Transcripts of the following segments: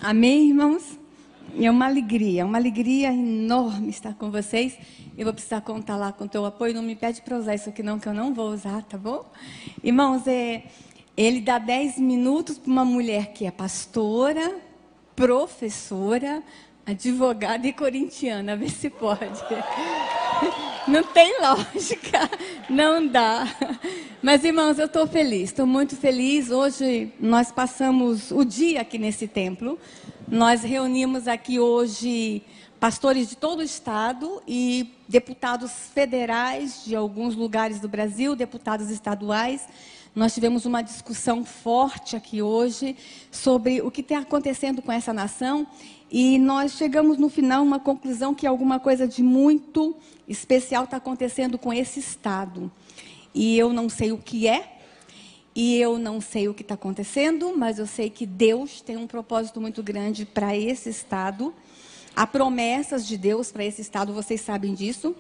Amém, irmãos? É uma alegria enorme estar com vocês. Eu vou precisar contar lá com o teu apoio. Não me pede para usar isso aqui não, que eu não vou usar, tá bom? Irmãos, ele dá 10 minutos para uma mulher que é pastora, professora, advogada e corintiana. Vê se pode. Não tem lógica, não dá. Mas, irmãos, eu estou feliz, estou muito feliz. Hoje nós passamos o dia aqui nesse templo. Nós reunimos aqui hoje pastores de todo o estado e deputados federais de alguns lugares do Brasil, deputados estaduais. Nós tivemos uma discussão forte aqui hoje sobre o que está acontecendo com essa nação e nós chegamos no final a uma conclusão que alguma coisa de muito especial está acontecendo com esse estado. E eu não sei o que é, e eu não sei o que está acontecendo, mas eu sei que Deus tem um propósito muito grande para esse estado. Há promessas de Deus para esse estado, vocês sabem disso.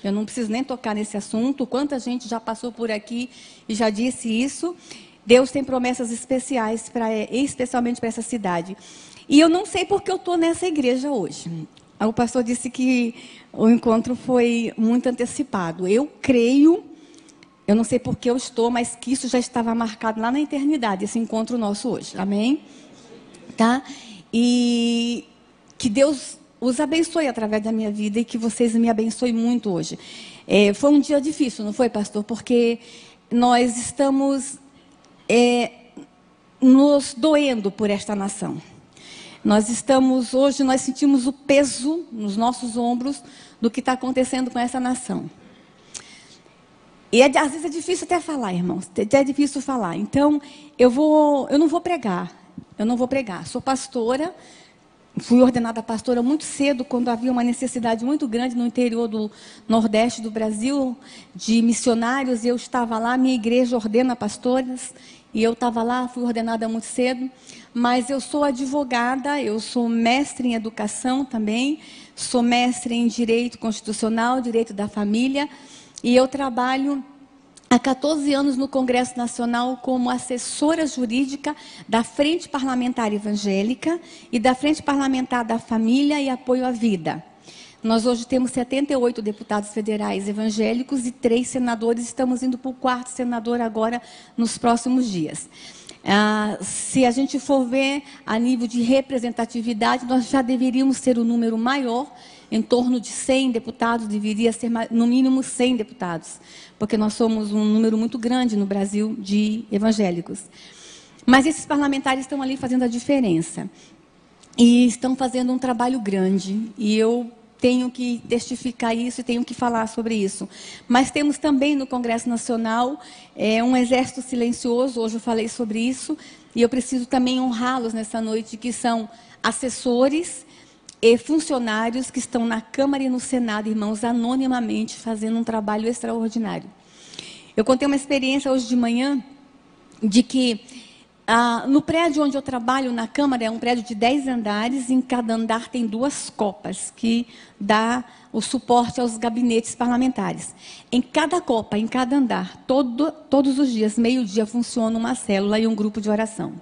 Eu não preciso nem tocar nesse assunto. Quanta gente já passou por aqui e já disse isso. Deus tem promessas especiais, especialmente para essa cidade. E eu não sei porque eu estou nessa igreja hoje. O pastor disse que o encontro foi muito antecipado. Eu creio, eu não sei porque eu estou, mas que isso já estava marcado lá na eternidade, esse encontro nosso hoje. Amém? Tá? E que Deus os abençoe através da minha vida e que vocês me abençoem muito hoje. Foi um dia difícil, não foi, pastor? Porque nós estamos nos doendo por esta nação. Hoje nós sentimos o peso nos nossos ombros do que está acontecendo com essa nação. E às vezes é difícil até falar, irmãos. É difícil falar. Então, eu não vou pregar. Sou pastora. Fui ordenada pastora muito cedo, quando havia uma necessidade muito grande no interior do Nordeste do Brasil, de missionários. Eu estava lá, minha igreja ordena pastoras, e eu estava lá, fui ordenada muito cedo. Mas eu sou advogada, eu sou mestre em educação também, sou mestre em direito constitucional, direito da família, e eu trabalho há 14 anos no Congresso Nacional como assessora jurídica da Frente Parlamentar Evangélica e da Frente Parlamentar da Família e Apoio à Vida. Nós hoje temos 78 deputados federais evangélicos e 3 senadores. Estamos indo para o 4º senador agora nos próximos dias. Se a gente for ver a nível de representatividade, nós já deveríamos ter um número maior, em torno de 100 deputados, deveria ser no mínimo 100 deputados, porque nós somos um número muito grande no Brasil de evangélicos. Mas esses parlamentares estão ali fazendo a diferença, e estão fazendo um trabalho grande, e eu tenho que testificar isso e tenho que falar sobre isso. Mas temos também no Congresso Nacional um exército silencioso, hoje eu falei sobre isso, e eu preciso também honrá-los nessa noite, que são assessores e funcionários que estão na Câmara e no Senado, irmãos, anonimamente, fazendo um trabalho extraordinário. Eu contei uma experiência hoje de manhã, de que no prédio onde eu trabalho, na Câmara, é um prédio de 10 andares, em cada andar tem 2 copas, que dá o suporte aos gabinetes parlamentares. Em cada copa, em cada andar, todos os dias, meio-dia, funciona uma célula e um grupo de oração.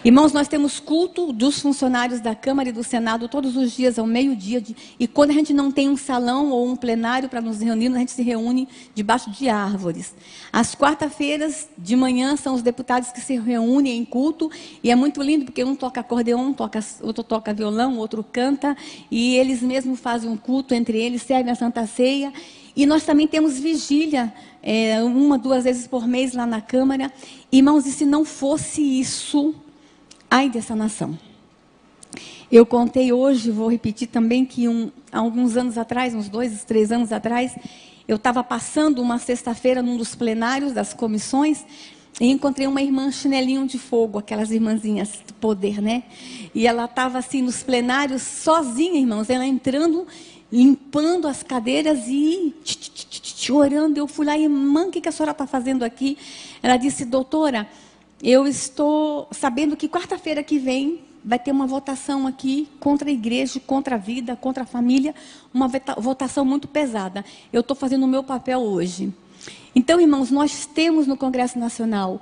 Irmãos, nós temos culto dos funcionários da Câmara e do Senado todos os dias ao meio-dia. E quando a gente não tem um salão ou um plenário para nos reunir, a gente se reúne debaixo de árvores. Às quarta-feiras de manhã são os deputados que se reúnem em culto. E é muito lindo porque um toca acordeon, outro toca violão, outro canta. E eles mesmos fazem um culto entre eles, servem a Santa Ceia. E nós também temos vigília, 1, 2 vezes por mês lá na Câmara. Irmãos, e se não fosse isso, ai dessa nação. Eu contei hoje, vou repetir também, que há alguns anos atrás, uns 2, 3 anos atrás, eu estava passando uma sexta-feira num dos plenários das comissões e encontrei uma irmã chinelinho de fogo, aquelas irmãzinhas do poder, né? E ela estava assim nos plenários, sozinha, irmãos, ela entrando, limpando as cadeiras e orando. Eu fui lá, irmã, o que a senhora está fazendo aqui? Ela disse, doutora, eu estou sabendo que quarta-feira que vem vai ter uma votação aqui contra a igreja, contra a vida, contra a família, uma votação muito pesada. Eu estou fazendo o meu papel hoje. Então, irmãos, nós temos no Congresso Nacional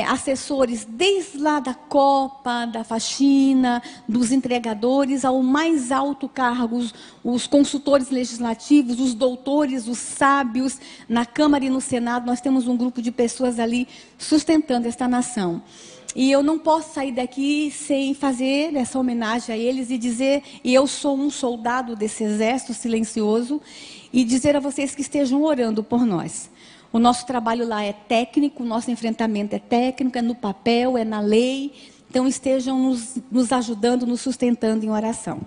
assessores desde lá da Copa, da faxina, dos entregadores, ao mais alto cargo, os consultores legislativos, os doutores, os sábios, na Câmara e no Senado. Nós temos um grupo de pessoas ali sustentando esta nação. E eu não posso sair daqui sem fazer essa homenagem a eles e dizer, e eu sou um soldado desse exército silencioso, e dizer a vocês que estejam orando por nós. O nosso trabalho lá é técnico, o nosso enfrentamento é técnico, é no papel, é na lei. Então estejam nos ajudando, nos sustentando em oração.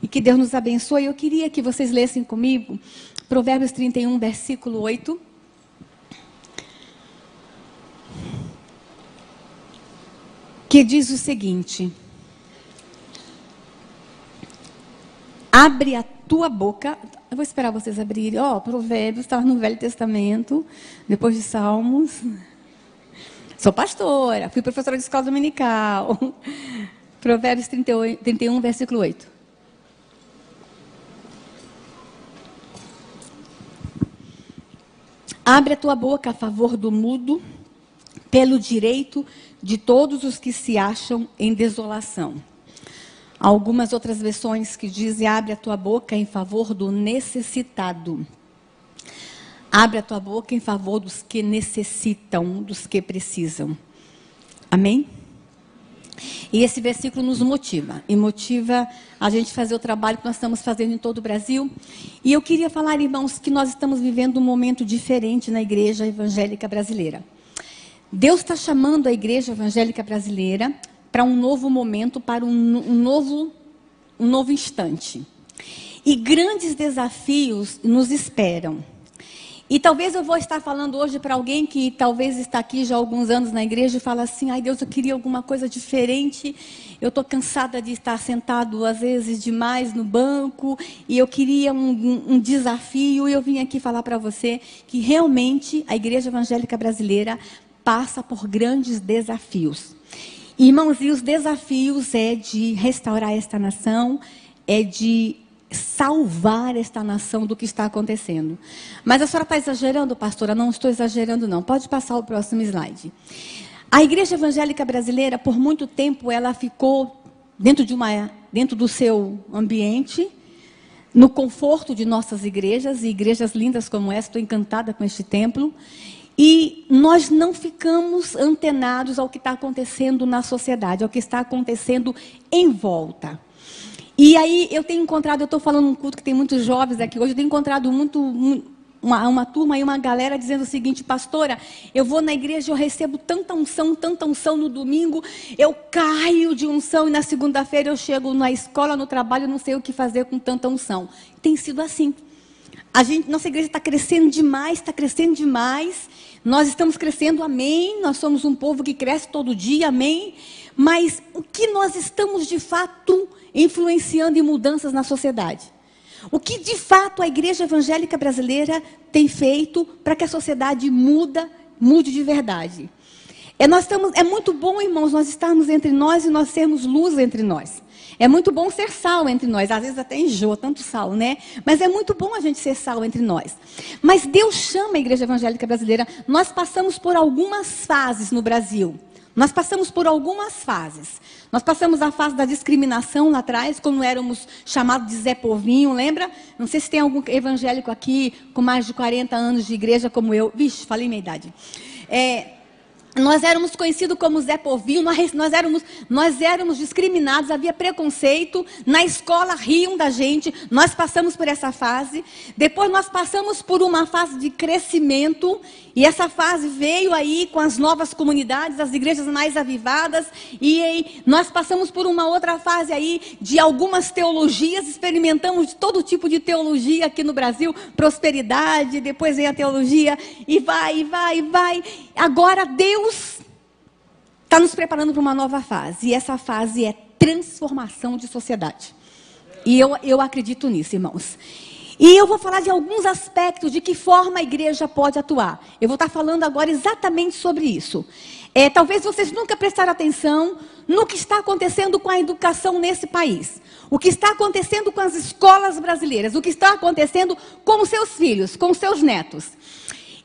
E que Deus nos abençoe. Eu queria que vocês lessem comigo Provérbios 31, versículo 8. Que diz o seguinte: abre a tua boca. Eu vou esperar vocês abrirem. Provérbios, estava no Velho Testamento, depois de Salmos. Sou pastora, fui professora de escola dominical. Provérbios 31, versículo 8. Abre a tua boca a favor do mudo, pelo direito de todos os que se acham em desolação. Algumas outras versões que dizem, abre a tua boca em favor do necessitado. Abre a tua boca em favor dos que necessitam, dos que precisam. Amém? E esse versículo nos motiva. E motiva a gente fazer o trabalho que nós estamos fazendo em todo o Brasil. E eu queria falar, irmãos, que nós estamos vivendo um momento diferente na igreja evangélica brasileira. Deus está chamando a igreja evangélica brasileira para um novo momento, para um novo instante. E grandes desafios nos esperam. E talvez eu vou estar falando hoje para alguém que talvez está aqui já há alguns anos na igreja e fala assim, ai Deus, eu queria alguma coisa diferente, eu estou cansada de estar sentado às vezes demais no banco, e eu queria um desafio, e eu vim aqui falar para você que realmente a igreja evangélica brasileira passa por grandes desafios. Irmãos, e os desafios é de restaurar esta nação, é de salvar esta nação do que está acontecendo. Mas a senhora está exagerando, pastora? Não estou exagerando, não. Pode passar o próximo slide. A igreja evangélica brasileira, por muito tempo, ela ficou dentro do seu ambiente, no conforto de nossas igrejas, e igrejas lindas como essa, estou encantada com este templo. E nós não ficamos antenados ao que está acontecendo na sociedade, ao que está acontecendo em volta. E aí eu tenho encontrado, eu estou falando num culto que tem muitos jovens aqui hoje, eu tenho encontrado uma turma e uma galera dizendo o seguinte, pastora, eu vou na igreja, eu recebo tanta unção no domingo, eu caio de unção e na segunda-feira eu chego na escola, no trabalho, não sei o que fazer com tanta unção. Tem sido assim. Nossa igreja está crescendo demais, nós estamos crescendo, amém, nós somos um povo que cresce todo dia, amém, mas o que nós estamos de fato influenciando em mudanças na sociedade? O que de fato a igreja evangélica brasileira tem feito para que a sociedade mude de verdade? É muito bom, irmãos, nós estarmos entre nós e nós sermos luz entre nós. É muito bom ser sal entre nós, às vezes até enjoa tanto sal, né? Mas é muito bom a gente ser sal entre nós. Mas Deus chama a igreja evangélica brasileira, nós passamos por algumas fases no Brasil. Nós passamos por algumas fases. Nós passamos a fase da discriminação lá atrás, quando éramos chamados de Zé Povinho, lembra? Não sei se tem algum evangélico aqui com mais de 40 anos de igreja como eu. Vixe, falei minha idade. Nós éramos conhecidos como Zé Povinho, nós éramos discriminados, havia preconceito, na escola riam da gente, nós passamos por essa fase, depois nós passamos por uma fase de crescimento, e essa fase veio aí com as novas comunidades, as igrejas mais avivadas, e aí nós passamos por uma outra fase aí de algumas teologias, experimentamos de todo tipo de teologia aqui no Brasil, prosperidade, depois vem a teologia, e vai. Agora Deus está nos preparando para uma nova fase. E essa fase é transformação de sociedade. E eu acredito nisso, irmãos. E eu vou falar de alguns aspectos de que forma a igreja pode atuar. Eu vou estar falando agora exatamente sobre isso. Talvez vocês nunca prestaram atenção no que está acontecendo com a educação nesse país. O que está acontecendo com as escolas brasileiras. O que está acontecendo com os seus filhos, com os seus netos.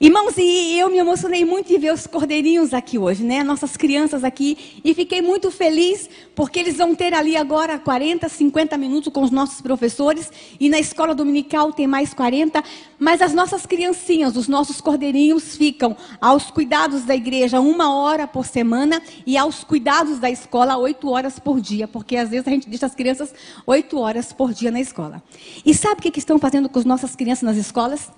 Irmãos, e eu me emocionei muito em ver os cordeirinhos aqui hoje, né? Nossas crianças aqui. E fiquei muito feliz, porque eles vão ter ali agora 40, 50 minutos com os nossos professores. E na escola dominical tem mais 40. Mas as nossas criancinhas, os nossos cordeirinhos, ficam aos cuidados da igreja 1 hora por semana. E aos cuidados da escola 8 horas por dia. Porque às vezes a gente deixa as crianças 8 horas por dia na escola. E sabe o que estão fazendo com as nossas crianças nas escolas?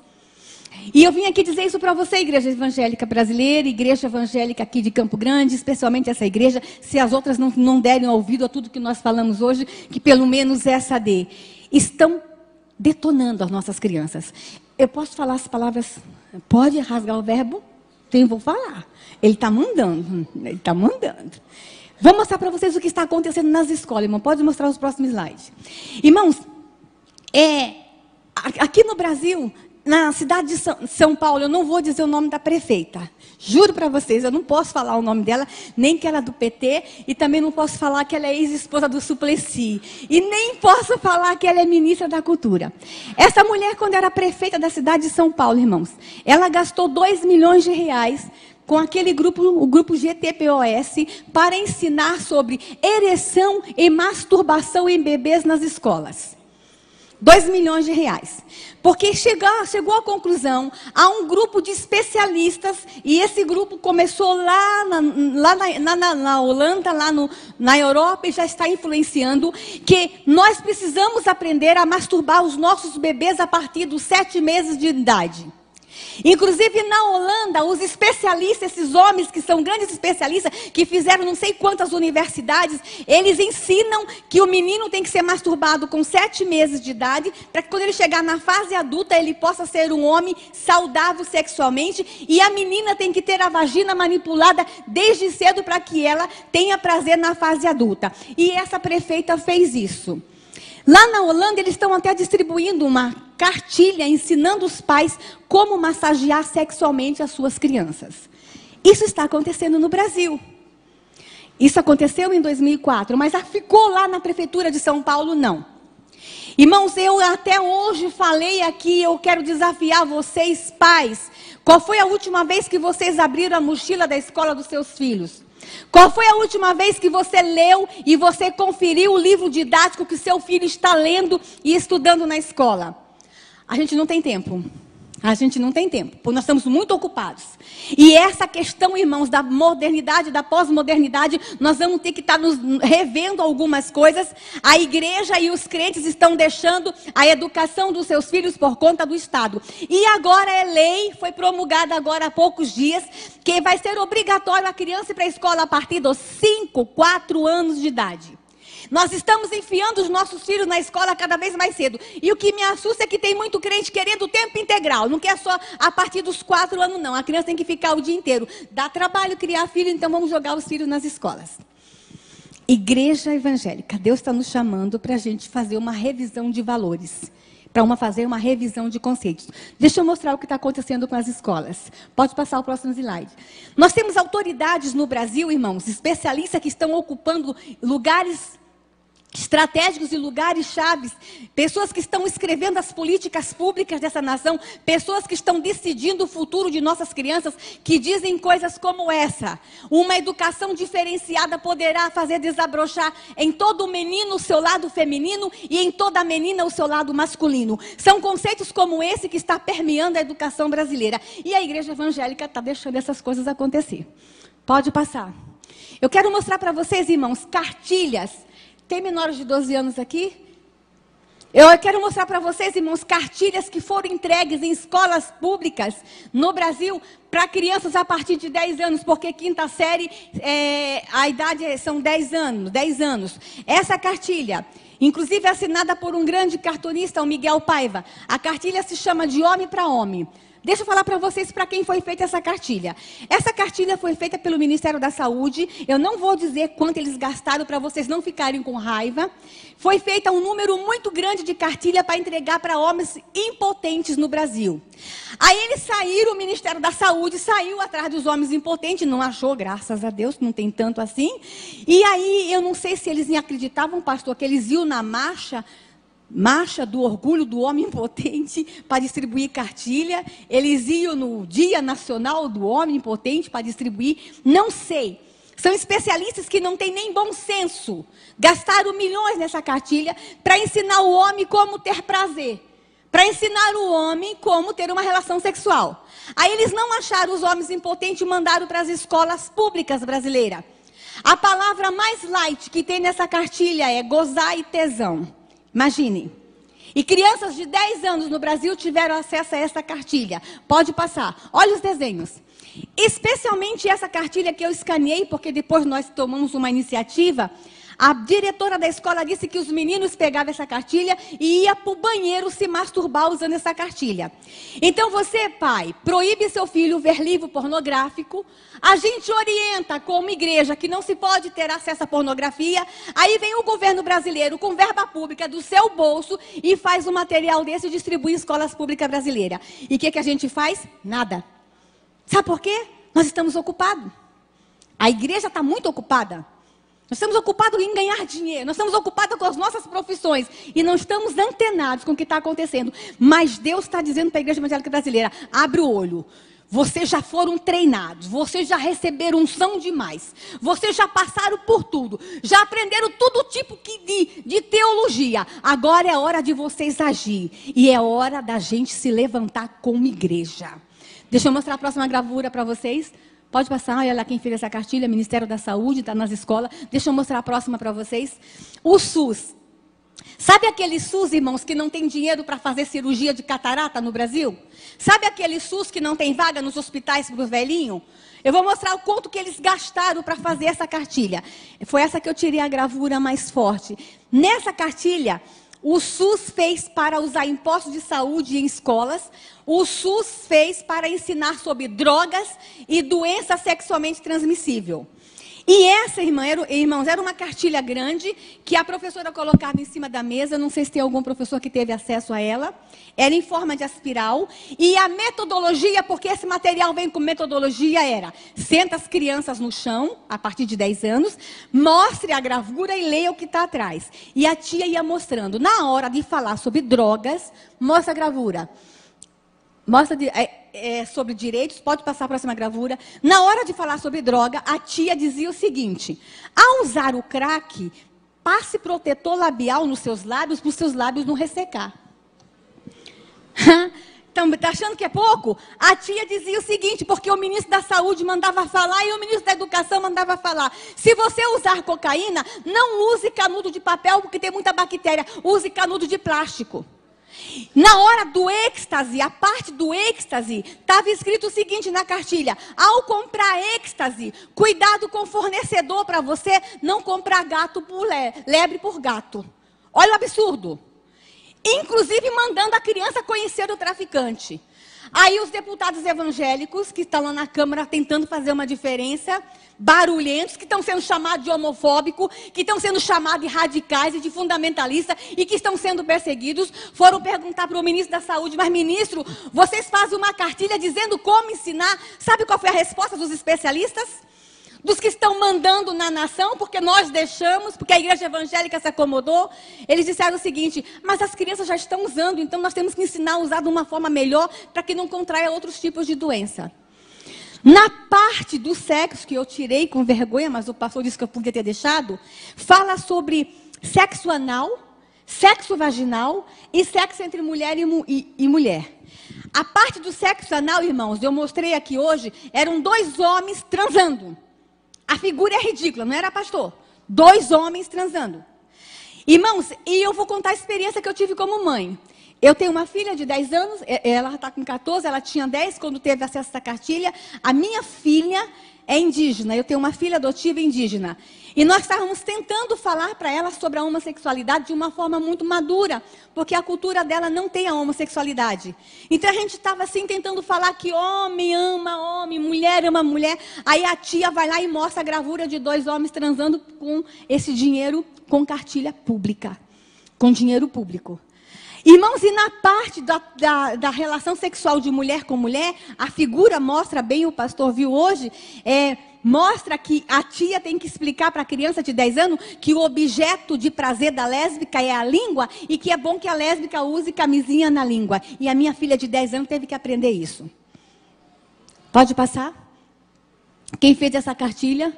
E eu vim aqui dizer isso para você, Igreja Evangélica Brasileira, Igreja Evangélica aqui de Campo Grande, especialmente essa igreja, se as outras não derem ouvido a tudo que nós falamos hoje, que pelo menos essa dê. Estão detonando as nossas crianças. Eu posso falar as palavras, pode rasgar o verbo? Então eu vou falar. Ele está mandando, ele está mandando. Vou mostrar para vocês o que está acontecendo nas escolas, irmão. Pode mostrar os próximos slides. Irmãos, aqui no Brasil, na cidade de São Paulo, eu não vou dizer o nome da prefeita. Juro para vocês, eu não posso falar o nome dela, nem que ela é do PT, e também não posso falar que ela é ex-esposa do Suplicy. E nem posso falar que ela é ministra da Cultura. Essa mulher, quando era prefeita da cidade de São Paulo, irmãos, ela gastou 2 milhões de reais com aquele grupo, o grupo GTPOS, para ensinar sobre ereção e masturbação em bebês nas escolas. 2 milhões de reais. Porque chegou à conclusão, há um grupo de especialistas, e esse grupo começou lá na Holanda, na Europa, e já está influenciando, que nós precisamos aprender a masturbar os nossos bebês a partir dos 7 meses de idade. Inclusive na Holanda, os especialistas, esses homens que são grandes especialistas, que fizeram não sei quantas universidades, eles ensinam que o menino tem que ser masturbado com 7 meses de idade, para que quando ele chegar na fase adulta, ele possa ser um homem saudável sexualmente, e a menina tem que ter a vagina manipulada desde cedo para que ela tenha prazer na fase adulta. E essa prefeita fez isso. Lá na Holanda, eles estão até distribuindo uma cartilha ensinando os pais como massagear sexualmente as suas crianças. Isso está acontecendo no Brasil. Isso aconteceu em 2004, mas ficou lá na prefeitura de São Paulo, não. Irmãos, eu até hoje falei aqui, eu quero desafiar vocês, pais. Qual foi a última vez que vocês abriram a mochila da escola dos seus filhos? Qual foi a última vez que você leu e você conferiu o livro didático que seu filho está lendo e estudando na escola? A gente não tem tempo. A gente não tem tempo, porque nós estamos muito ocupados. E essa questão, irmãos, da modernidade, da pós-modernidade, nós vamos ter que estar nos revendo algumas coisas. A igreja e os crentes estão deixando a educação dos seus filhos por conta do Estado. E agora é lei, foi promulgada agora há poucos dias, que vai ser obrigatório a criança ir para a escola a partir dos 5, 4 anos de idade. Nós estamos enfiando os nossos filhos na escola cada vez mais cedo. E o que me assusta é que tem muito crente querendo tempo integral. Não quer só a partir dos 4 anos, não. A criança tem que ficar o dia inteiro. Dá trabalho criar filho, então vamos jogar os filhos nas escolas. Igreja evangélica, Deus está nos chamando para a gente fazer uma revisão de valores. Para fazer uma revisão de conceitos. Deixa eu mostrar o que está acontecendo com as escolas. Pode passar o próximo slide. Nós temos autoridades no Brasil, irmãos, especialistas que estão ocupando lugares estratégicos e lugares chaves, pessoas que estão escrevendo as políticas públicas dessa nação, pessoas que estão decidindo o futuro de nossas crianças, que dizem coisas como essa: uma educação diferenciada poderá fazer desabrochar em todo menino o seu lado feminino e em toda menina o seu lado masculino. São conceitos como esse que está permeando a educação brasileira, e a igreja evangélica está deixando essas coisas acontecer. Pode passar. Eu quero mostrar para vocês, irmãos, cartilhas. Tem menores de 12 anos aqui? Eu quero mostrar para vocês, irmãos, cartilhas que foram entregues em escolas públicas no Brasil para crianças a partir de 10 anos, porque quinta série, a idade são 10 anos. Essa cartilha, inclusive assinada por um grande cartunista, o Miguel Paiva, a cartilha se chama De Homem para Homem. Deixa eu falar para vocês para quem foi feita essa cartilha. Essa cartilha foi feita pelo Ministério da Saúde. Eu não vou dizer quanto eles gastaram para vocês não ficarem com raiva. Foi feita um número muito grande de cartilha para entregar para homens impotentes no Brasil. Aí eles saíram, o Ministério da Saúde saiu atrás dos homens impotentes, não achou, graças a Deus, não tem tanto assim. E aí, eu não sei se eles acreditavam, pastor, que eles iam na marcha Marcha do Orgulho do Homem Impotente para distribuir cartilha. Eles iam no Dia Nacional do Homem Impotente para distribuir. Não sei. São especialistas que não têm nem bom senso. Gastaram milhões nessa cartilha para ensinar o homem como ter prazer. Para ensinar o homem como ter uma relação sexual. Aí eles não acharam os homens impotentes e mandaram para as escolas públicas brasileiras. A palavra mais light que tem nessa cartilha é gozar e tesão. Imagine. E crianças de 10 anos no Brasil tiveram acesso a essa cartilha. Pode passar. Olha os desenhos. Especialmente essa cartilha que eu escaneei, porque depois nós tomamos uma iniciativa. A diretora da escola disse que os meninos pegavam essa cartilha e iam para o banheiro se masturbar usando essa cartilha. Então você, pai, proíbe seu filho ver livro pornográfico. A gente orienta como igreja que não se pode ter acesso à pornografia. Aí vem o governo brasileiro com verba pública do seu bolso e faz um material desse e distribui em escolas públicas brasileiras. E o que a gente faz? Nada. Sabe por quê? Nós estamos ocupados. A igreja está muito ocupada. Nós estamos ocupados em ganhar dinheiro. Nós estamos ocupados com as nossas profissões. E não estamos antenados com o que está acontecendo. Mas Deus está dizendo para a igreja evangélica brasileira, abre o olho. Vocês já foram treinados. Vocês já receberam unção demais. Vocês já passaram por tudo. Já aprenderam todo tipo de teologia. Agora é hora de vocês agir. E é hora da gente se levantar como igreja. Deixa eu mostrar a próxima gravura para vocês. Pode passar, olha lá quem fez essa cartilha, Ministério da Saúde, está nas escolas. Deixa eu mostrar a próxima para vocês. O SUS. Sabe aquele SUS, irmãos, que não tem dinheiro para fazer cirurgia de catarata no Brasil? Sabe aquele SUS que não tem vaga nos hospitais para os velhinhos? Eu vou mostrar o quanto que eles gastaram para fazer essa cartilha. Foi essa que eu tirei a gravura mais forte. Nessa cartilha, o SUS fez para usar impostos de saúde em escolas. O SUS fez para ensinar sobre drogas e doença sexualmente transmissível. E essa, irmãos, era uma cartilha grande que a professora colocava em cima da mesa. Não sei se tem algum professor que teve acesso a ela. Era em forma de espiral. E a metodologia, porque esse material vem com metodologia, era: senta as crianças no chão, a partir de 10 anos, mostre a gravura e leia o que está atrás. E a tia ia mostrando. Na hora de falar sobre drogas, mostra a gravura. Mostra sobre direitos, pode passar a próxima gravura. Na hora de falar sobre droga, a tia dizia o seguinte: ao usar o crack, passe protetor labial nos seus lábios, para os seus lábios não ressecar. Então, está achando que é pouco? A tia dizia o seguinte, porque o ministro da Saúde mandava falar e o ministro da Educação mandava falar: se você usar cocaína, não use canudo de papel, porque tem muita bactéria, use canudo de plástico. Na hora do êxtase, a parte do êxtase, estava escrito o seguinte na cartilha: ao comprar êxtase, cuidado com o fornecedor para você não comprar gato por lebre por gato. Olha o absurdo. Inclusive mandando a criança conhecer o traficante. Aí os deputados evangélicos, que estão lá na Câmara tentando fazer uma diferença, barulhentos, que estão sendo chamados de homofóbicos, que estão sendo chamados de radicais e de fundamentalistas, e que estão sendo perseguidos, foram perguntar para o ministro da Saúde: mas ministro, vocês fazem uma cartilha dizendo como ensinar? Sabe qual foi a resposta dos especialistas? Dos que estão mandando na nação, porque nós deixamos, porque a igreja evangélica se acomodou. Eles disseram o seguinte: mas as crianças já estão usando, então nós temos que ensinar a usar de uma forma melhor, para que não contraia outros tipos de doença. Na parte do sexo, que eu tirei com vergonha, mas o pastor disse que eu podia ter deixado, fala sobre sexo anal, sexo vaginal e sexo entre mulher e mulher. A parte do sexo anal, irmãos, eu mostrei aqui hoje, eram 2 homens transando. A figura é ridícula, não era, pastor? 2 homens transando. Irmãos, e eu vou contar a experiência que eu tive como mãe. Eu tenho uma filha de 10 anos, ela está com 14, ela tinha 10 quando teve acesso a essa cartilha. A minha filha é indígena, eu tenho uma filha adotiva indígena. E nós estávamos tentando falar para ela sobre a homossexualidade de uma forma muito madura, porque a cultura dela não tem a homossexualidade. Então a gente estava assim tentando falar que homem ama homem, mulher ama mulher. Aí a tia vai lá e mostra a gravura de 2 homens transando com esse dinheiro, com cartilha pública, com dinheiro público. Irmãos, e na parte da relação sexual de mulher com mulher, a figura mostra bem, o pastor viu hoje, mostra que a tia tem que explicar para a criança de 10 anos que o objeto de prazer da lésbica é a língua e que é bom que a lésbica use camisinha na língua. E a minha filha de 10 anos teve que aprender isso. Pode passar? Quem fez essa cartilha?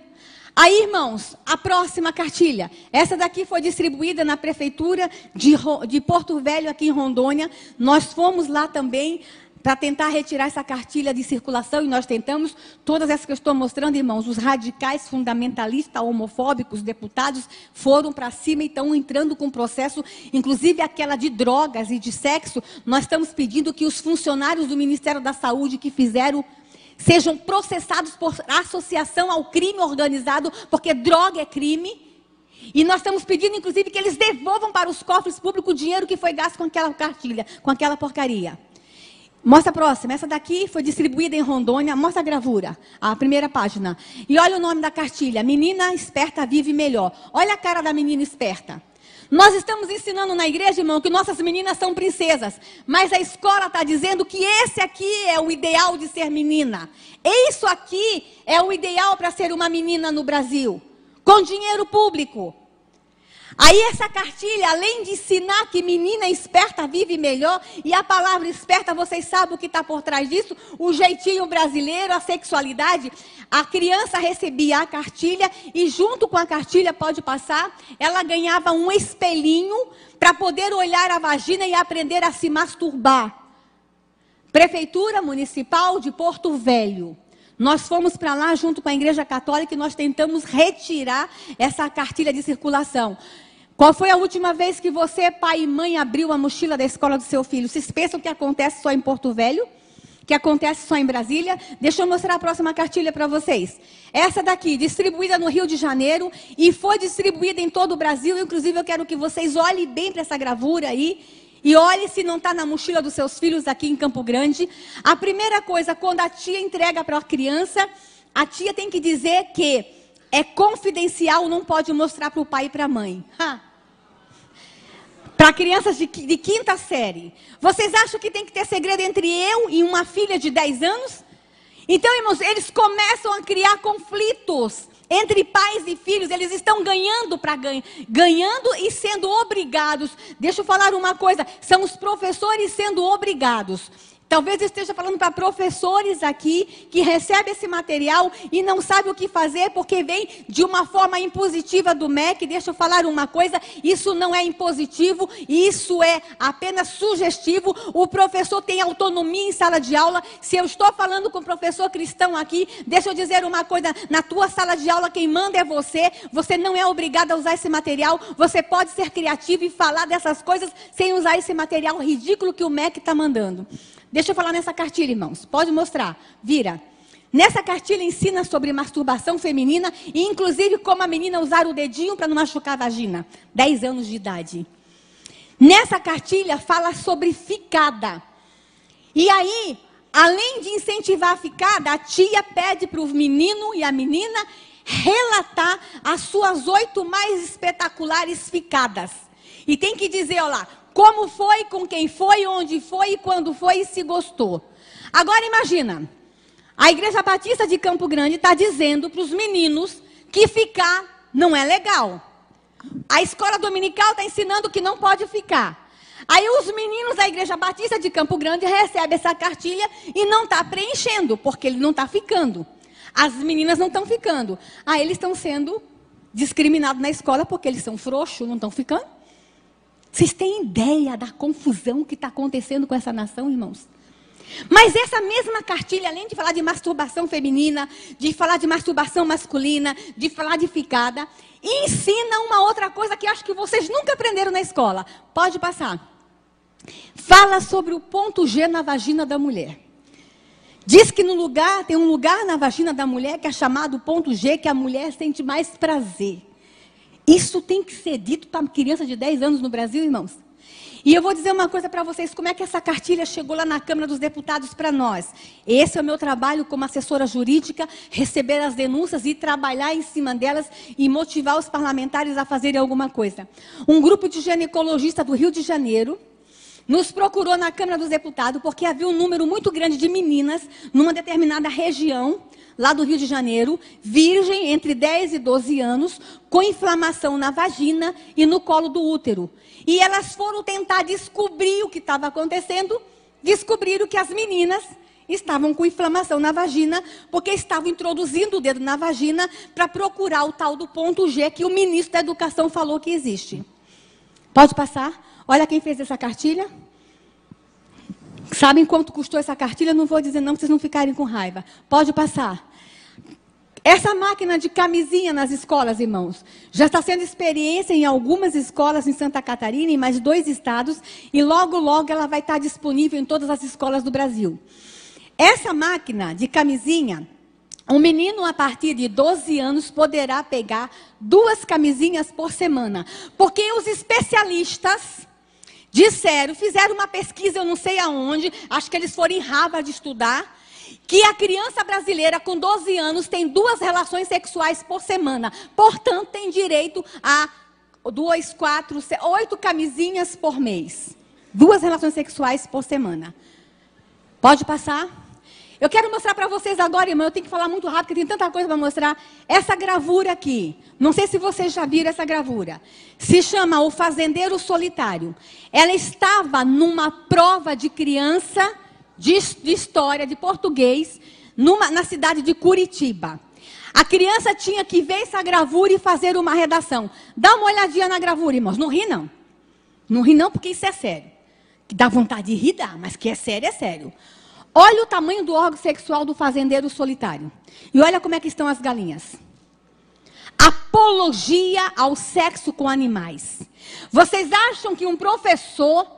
Aí, irmãos, a próxima cartilha. Essa daqui foi distribuída na prefeitura de Porto Velho, aqui em Rondônia. Nós fomos lá também para tentar retirar essa cartilha de circulação, e nós tentamos. Todas essas que eu estou mostrando, irmãos, os radicais, fundamentalistas, homofóbicos, deputados, foram para cima e estão entrando com processo, inclusive aquela de drogas e de sexo. Nós estamos pedindo que os funcionários do Ministério da Saúde que fizeram sejam processados por associação ao crime organizado, porque droga é crime. E nós estamos pedindo, inclusive, que eles devolvam para os cofres públicos o dinheiro que foi gasto com aquela cartilha, com aquela porcaria. Mostra a próxima. Essa daqui foi distribuída em Rondônia. Mostra a gravura, a primeira página. E olha o nome da cartilha. Menina esperta vive melhor. Olha a cara da menina esperta. Nós estamos ensinando na igreja, irmão, que nossas meninas são princesas. Mas a escola está dizendo que esse aqui é o ideal de ser menina. Isso aqui é o ideal para ser uma menina no Brasil. Com dinheiro público. Aí essa cartilha, além de ensinar que menina esperta vive melhor, e a palavra esperta, vocês sabem o que está por trás disso? O jeitinho brasileiro, a sexualidade. A criança recebia a cartilha e junto com a cartilha, pode passar, ela ganhava um espelhinho para poder olhar a vagina e aprender a se masturbar. Prefeitura Municipal de Porto Velho. Nós fomos para lá junto com a Igreja Católica e nós tentamos retirar essa cartilha de circulação. Qual foi a última vez que você, pai e mãe, abriu a mochila da escola do seu filho? Vocês pensam que acontece só em Porto Velho? Que acontece só em Brasília? Deixa eu mostrar a próxima cartilha para vocês. Essa daqui, distribuída no Rio de Janeiro e foi distribuída em todo o Brasil. Inclusive, eu quero que vocês olhem bem para essa gravura aí. E olhe se não está na mochila dos seus filhos aqui em Campo Grande. A primeira coisa, quando a tia entrega para a criança, a tia tem que dizer que é confidencial, não pode mostrar para o pai e para a mãe. Para crianças de quinta série. Vocês acham que tem que ter segredo entre eu e uma filha de 10 anos? Então, irmãos, eles começam a criar conflitos entre pais e filhos. Eles estão ganhando e sendo obrigados. Deixa eu falar uma coisa, são os professores sendo obrigados. Talvez eu esteja falando para professores aqui que recebem esse material e não sabem o que fazer porque vem de uma forma impositiva do MEC. Deixa eu falar uma coisa, isso não é impositivo, isso é apenas sugestivo. O professor tem autonomia em sala de aula. Se eu estou falando com o professor cristão aqui, deixa eu dizer uma coisa, na tua sala de aula quem manda é você. Você não é obrigado a usar esse material. Você pode ser criativo e falar dessas coisas sem usar esse material ridículo que o MEC está mandando. Deixa eu falar nessa cartilha, irmãos. Pode mostrar. Vira. Nessa cartilha ensina sobre masturbação feminina e inclusive como a menina usar o dedinho para não machucar a vagina. 10 anos de idade. Nessa cartilha fala sobre ficada. E aí, além de incentivar a ficada, a tia pede para o menino e a menina relatar as suas 8 mais espetaculares ficadas. E tem que dizer, olha lá, como foi, com quem foi, onde foi, quando foi e se gostou. Agora imagina, a Igreja Batista de Campo Grande está dizendo para os meninos que ficar não é legal. A escola dominical está ensinando que não pode ficar. Aí os meninos da Igreja Batista de Campo Grande recebem essa cartilha e não está preenchendo, porque ele não está ficando. As meninas não estão ficando. Aí eles estão sendo discriminados na escola porque eles são frouxos, não estão ficando. Vocês têm ideia da confusão que está acontecendo com essa nação, irmãos? Mas essa mesma cartilha, além de falar de masturbação feminina, de falar de masturbação masculina, de falar de ficada, ensina uma outra coisa que acho que vocês nunca aprenderam na escola. Pode passar. Fala sobre o ponto G na vagina da mulher. Diz que tem um lugar na vagina da mulher que é chamado ponto G, que a mulher sente mais prazer. Isso tem que ser dito para criança de 10 anos no Brasil, irmãos. E eu vou dizer uma coisa para vocês, como é que essa cartilha chegou lá na Câmara dos Deputados para nós. Esse é o meu trabalho como assessora jurídica, receber as denúncias e trabalhar em cima delas e motivar os parlamentares a fazerem alguma coisa. Um grupo de ginecologistas do Rio de Janeiro nos procurou na Câmara dos Deputados porque havia um número muito grande de meninas numa determinada região, lá do Rio de Janeiro, virgem entre 10 e 12 anos, com inflamação na vagina e no colo do útero. E elas foram tentar descobrir o que estava acontecendo, descobriram que as meninas estavam com inflamação na vagina, porque estavam introduzindo o dedo na vagina para procurar o tal do ponto G que o ministro da Educação falou que existe. Pode passar? Olha quem fez essa cartilha. Sabem quanto custou essa cartilha? Não vou dizer não, para vocês não ficarem com raiva. Pode passar. Essa máquina de camisinha nas escolas, irmãos, já está sendo experiência em algumas escolas em Santa Catarina, em mais 2 estados, e logo, logo ela vai estar disponível em todas as escolas do Brasil. Essa máquina de camisinha, um menino a partir de 12 anos poderá pegar 2 camisinhas por semana, porque os especialistas disseram, fizeram uma pesquisa, eu não sei aonde, acho que eles foram em Harvard estudar, que a criança brasileira com 12 anos tem 2 relações sexuais por semana. Portanto, tem direito a 2, 4, 8 camisinhas por mês. 2 relações sexuais por semana. Pode passar? Eu quero mostrar para vocês agora, irmão, eu tenho que falar muito rápido, porque tem tanta coisa para mostrar. Essa gravura aqui, não sei se vocês já viram essa gravura. Se chama O Fazendeiro Solitário. Ela estava numa prova de criança de história, de português, na cidade de Curitiba. A criança tinha que ver essa gravura e fazer uma redação. Dá uma olhadinha na gravura, irmãos. Não ri, não. Não ri, não, porque isso é sério. Que dá vontade de rir, dá, mas que é sério, é sério. Olha o tamanho do órgão sexual do fazendeiro solitário. E olha como é que estão as galinhas. Apologia ao sexo com animais. Vocês acham que um professor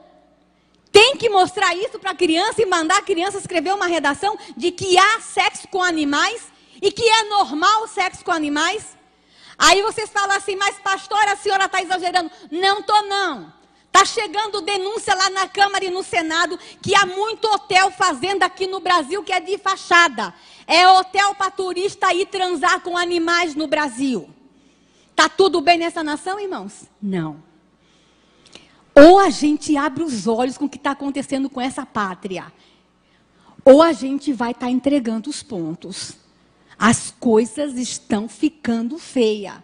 tem que mostrar isso para a criança e mandar a criança escrever uma redação de que há sexo com animais e que é normal o sexo com animais? Aí vocês falam assim, mas pastora, a senhora está exagerando. Não estou, não. Está chegando denúncia lá na Câmara e no Senado que há muito hotel fazenda aqui no Brasil que é de fachada. É hotel para turista ir transar com animais no Brasil. Está tudo bem nessa nação, irmãos? Não. Ou a gente abre os olhos com o que está acontecendo com essa pátria, ou a gente vai estar entregando os pontos. As coisas estão ficando feias.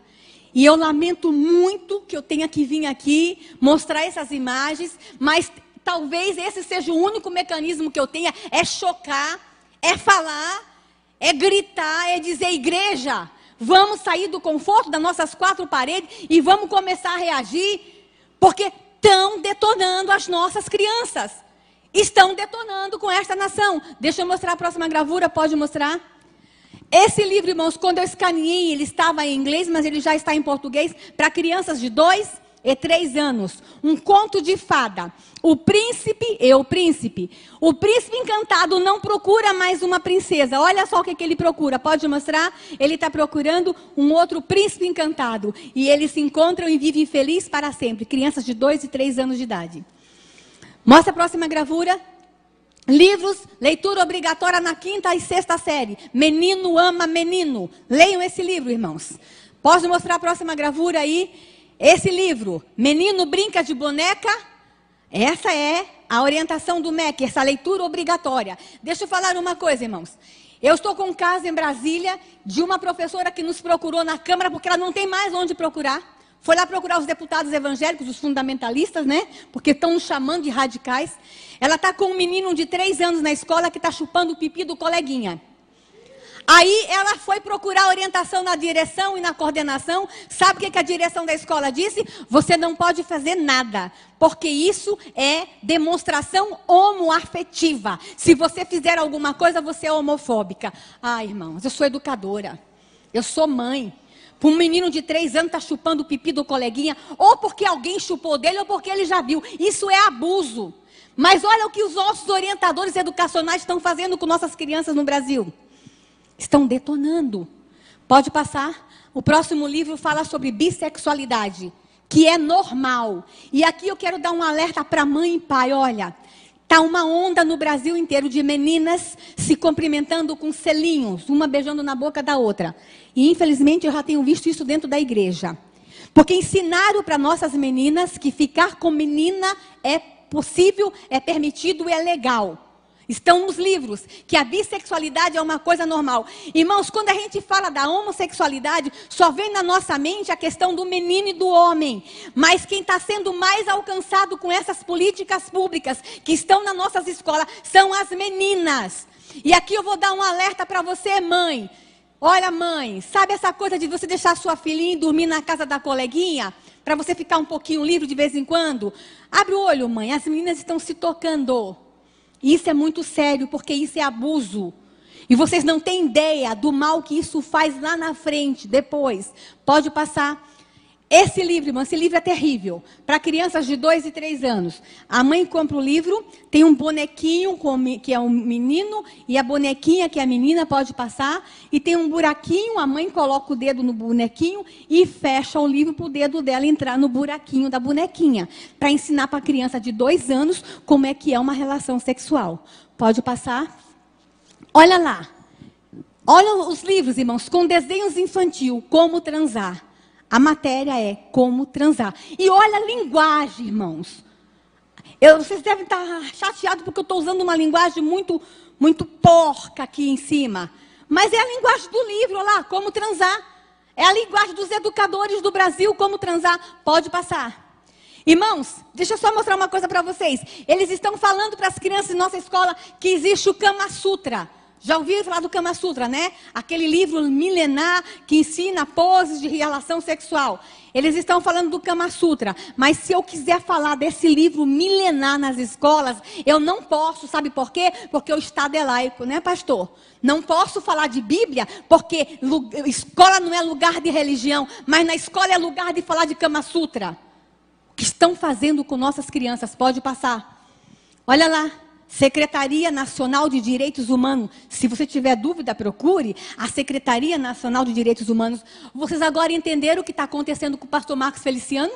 E eu lamento muito que eu tenha que vir aqui mostrar essas imagens, mas talvez esse seja o único mecanismo que eu tenha, é chocar, é falar, é gritar, é dizer, igreja, vamos sair do conforto das nossas 4 paredes e vamos começar a reagir, porque estão detonando as nossas crianças. Estão detonando com esta nação. Deixa eu mostrar a próxima gravura, pode mostrar? Esse livro, irmãos, quando eu escaneei, ele estava em inglês, mas ele já está em português, para crianças de 2 e 3 anos. Um conto de fada. O príncipe e o príncipe. O príncipe encantado não procura mais uma princesa. Olha só o que ele procura. Pode mostrar? Ele está procurando um outro príncipe encantado. E eles se encontram e vivem felizes para sempre. Crianças de 2 e 3 anos de idade. Mostra a próxima gravura. Livros, leitura obrigatória na 5ª e 6ª série. Menino ama menino. Leiam esse livro, irmãos. Pode mostrar a próxima gravura aí? Esse livro, Menino Brinca de Boneca. Essa é a orientação do MEC, essa leitura obrigatória. Deixa eu falar uma coisa, irmãos. Eu estou com um caso em Brasília de uma professora que nos procurou na Câmara porque ela não tem mais onde procurar. Foi lá procurar os deputados evangélicos, os fundamentalistas, né? Porque estão nos chamando de radicais. Ela está com um menino de 3 anos na escola que está chupando o pipi do coleguinha. Aí ela foi procurar orientação na direção e na coordenação. Sabe o que a direção da escola disse? Você não pode fazer nada, porque isso é demonstração homoafetiva. Se você fizer alguma coisa, você é homofóbica. Ah, irmãos, eu sou educadora. Eu sou mãe. Um menino de 3 anos está chupando o pipi do coleguinha, ou porque alguém chupou dele, ou porque ele já viu. Isso é abuso. Mas olha o que os nossos orientadores educacionais estão fazendo com nossas crianças no Brasil. Estão detonando. Pode passar. O próximo livro fala sobre bissexualidade, que é normal. E aqui eu quero dar um alerta para mãe e pai. Olha, está uma onda no Brasil inteiro de meninas se cumprimentando com selinhos, uma beijando na boca da outra. E infelizmente eu já tenho visto isso dentro da igreja. Porque ensinaram para nossas meninas que ficar com menina é possível, é permitido e é legal. Estão nos livros que a bissexualidade é uma coisa normal. Irmãos, quando a gente fala da homossexualidade, só vem na nossa mente a questão do menino e do homem. Mas quem está sendo mais alcançado com essas políticas públicas que estão nas nossas escolas são as meninas. E aqui eu vou dar um alerta para você, mãe. Olha, mãe, sabe essa coisa de você deixar sua filhinha dormir na casa da coleguinha? Para você ficar um pouquinho livre de vez em quando? Abre o olho, mãe, as meninas estão se tocando. Isso é muito sério, porque isso é abuso. E vocês não têm ideia do mal que isso faz lá na frente, depois. Pode passar. Esse livro, irmão, esse livro é terrível. Para crianças de 2 e 3 anos. A mãe compra o livro, tem um bonequinho, que é um menino, e a bonequinha, que é a menina, pode passar. E tem um buraquinho, a mãe coloca o dedo no bonequinho e fecha o livro para o dedo dela entrar no buraquinho da bonequinha. Para ensinar para a criança de 2 anos como é que é uma relação sexual. Pode passar. Olha lá. Olha os livros, irmãos, com desenhos infantil, como transar. A matéria é como transar. E olha a linguagem, irmãos. Vocês devem estar chateados porque eu estou usando uma linguagem muito, muito porca aqui em cima. Mas é a linguagem do livro, olha lá, como transar. É a linguagem dos educadores do Brasil, como transar. Pode passar. Irmãos, deixa eu só mostrar uma coisa para vocês. Eles estão falando para as crianças em nossa escola que existe o Kama Sutra. Já ouviram falar do Kama Sutra, né? Aquele livro milenar que ensina poses de relação sexual. Eles estão falando do Kama Sutra. Mas se eu quiser falar desse livro milenar nas escolas, eu não posso, sabe por quê? Porque o Estado é laico, né, pastor? Não posso falar de Bíblia, porque escola não é lugar de religião, mas na escola é lugar de falar de Kama Sutra. O que estão fazendo com nossas crianças? Pode passar. Olha lá. Secretaria Nacional de Direitos Humanos. Se você tiver dúvida, procure a Secretaria Nacional de Direitos Humanos. Vocês agora entenderam o que está acontecendo com o pastor Marcos Feliciano?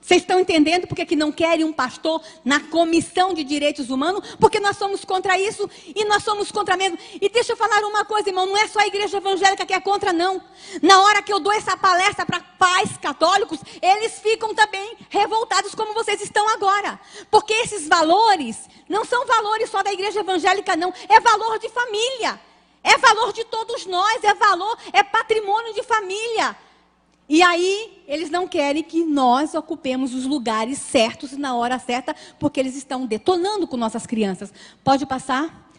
Vocês estão entendendo porque que não querem um pastor na Comissão de Direitos Humanos? Porque nós somos contra isso e nós somos contra mesmo. E deixa eu falar uma coisa, irmão, não é só a igreja evangélica que é contra, não. Na hora que eu dou essa palestra para pais católicos, eles ficam também revoltados como vocês estão agora. Porque esses valores não são valores só da igreja evangélica, não. É valor de família. É valor de todos nós, é patrimônio de família. E aí, eles não querem que nós ocupemos os lugares certos na hora certa, porque eles estão detonando com nossas crianças. Pode passar?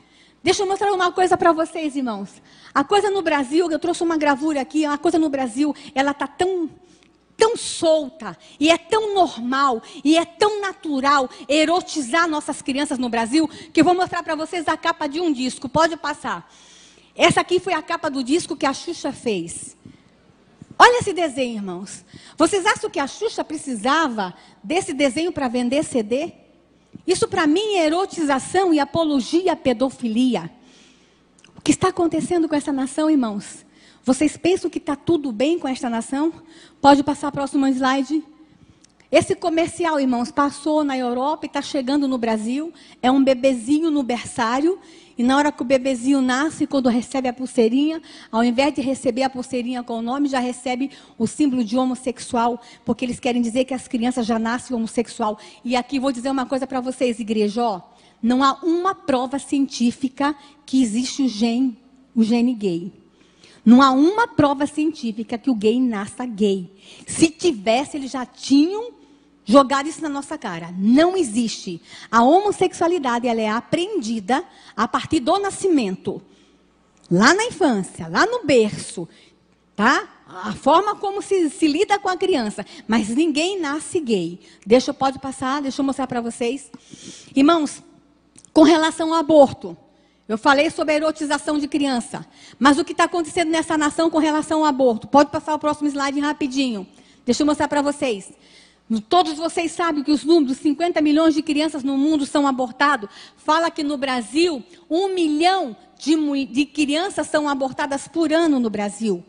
Deixa eu mostrar uma coisa para vocês, irmãos. A coisa no Brasil, eu trouxe uma gravura aqui, a coisa no Brasil, ela está tão solta, e é tão normal, e é tão natural erotizar nossas crianças no Brasil, que eu vou mostrar para vocês a capa de um disco. Pode passar. Essa aqui foi a capa do disco que a Xuxa fez. Olha esse desenho, irmãos. Vocês acham que a Xuxa precisava desse desenho para vender CD? Isso para mim é erotização e apologia à pedofilia. O que está acontecendo com essa nação, irmãos? Vocês pensam que está tudo bem com esta nação? Pode passar a próxima slide. Esse comercial, irmãos, passou na Europa e está chegando no Brasil. É um bebezinho no berçário. E na hora que o bebezinho nasce, quando recebe a pulseirinha, ao invés de receber a pulseirinha com o nome, já recebe o símbolo de homossexual, porque eles querem dizer que as crianças já nascem homossexual. E aqui vou dizer uma coisa para vocês, igreja, ó, não há uma prova científica que existe o gene gay. Não há uma prova científica que o gay nasça gay. Se tivesse, eles já tinham jogado isso na nossa cara. Não existe. A homossexualidade, ela é aprendida a partir do nascimento. Lá na infância, lá no berço. Tá? A forma como se lida com a criança. Mas ninguém nasce gay. Pode passar, deixa eu mostrar para vocês. Irmãos, com relação ao aborto. Eu falei sobre a erotização de criança. Mas o que está acontecendo nessa nação com relação ao aborto? Pode passar o próximo slide rapidinho. Deixa eu mostrar para vocês. Todos vocês sabem que os números, 50 milhões de crianças no mundo são abortados. Fala que no Brasil, 1 milhão de crianças são abortadas por ano no Brasil.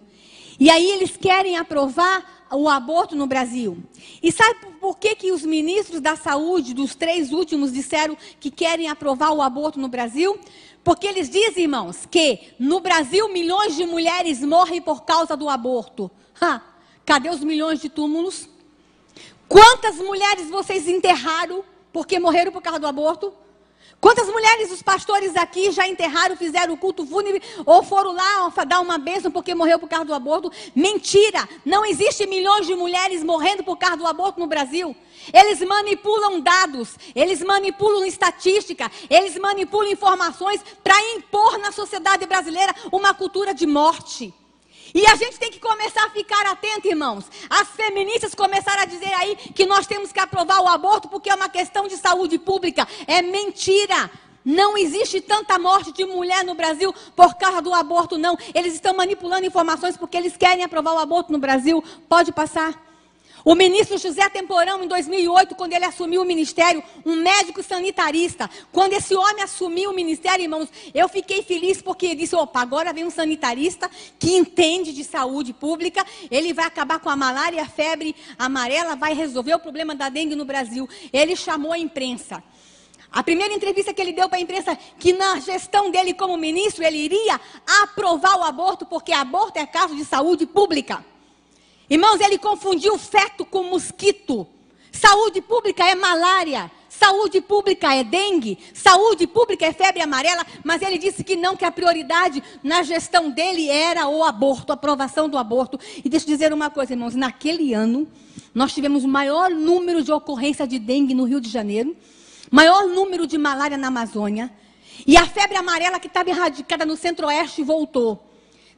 E aí eles querem aprovar o aborto no Brasil. E sabe por que os ministros da saúde, dos 3 últimos, disseram que querem aprovar o aborto no Brasil? Porque eles dizem, irmãos, que no Brasil milhões de mulheres morrem por causa do aborto. Cadê os milhões de túmulos? Quantas mulheres vocês enterraram porque morreram por causa do aborto? Quantas mulheres os pastores aqui já enterraram, fizeram o culto fúnebre, ou foram lá dar uma bênção porque morreu por causa do aborto? Mentira! Não existe milhões de mulheres morrendo por causa do aborto no Brasil. Eles manipulam dados, eles manipulam estatística, eles manipulam informações para impor na sociedade brasileira uma cultura de morte. E a gente tem que começar a ficar atento, irmãos. As feministas começaram a dizer aí que nós temos que aprovar o aborto porque é uma questão de saúde pública. É mentira. Não existe tanta morte de mulher no Brasil por causa do aborto, não. Eles estão manipulando informações porque eles querem aprovar o aborto no Brasil. Pode passar. O ministro José Temporão, em 2008, quando ele assumiu o ministério, um médico sanitarista, quando esse homem assumiu o ministério, irmãos, eu fiquei feliz porque ele disse, opa, agora vem um sanitarista que entende de saúde pública, ele vai acabar com a malária e a febre amarela, vai resolver o problema da dengue no Brasil. Ele chamou a imprensa. A primeira entrevista que ele deu para a imprensa, que na gestão dele como ministro, ele iria aprovar o aborto, porque aborto é caso de saúde pública. Irmãos, ele confundiu feto com mosquito. Saúde pública é malária, saúde pública é dengue, saúde pública é febre amarela, mas ele disse que não, que a prioridade na gestão dele era o aborto, a aprovação do aborto. E deixa eu dizer uma coisa, irmãos, naquele ano, nós tivemos o maior número de ocorrência de dengue no Rio de Janeiro, maior número de malária na Amazônia, e a febre amarela que estava erradicada no Centro-Oeste voltou.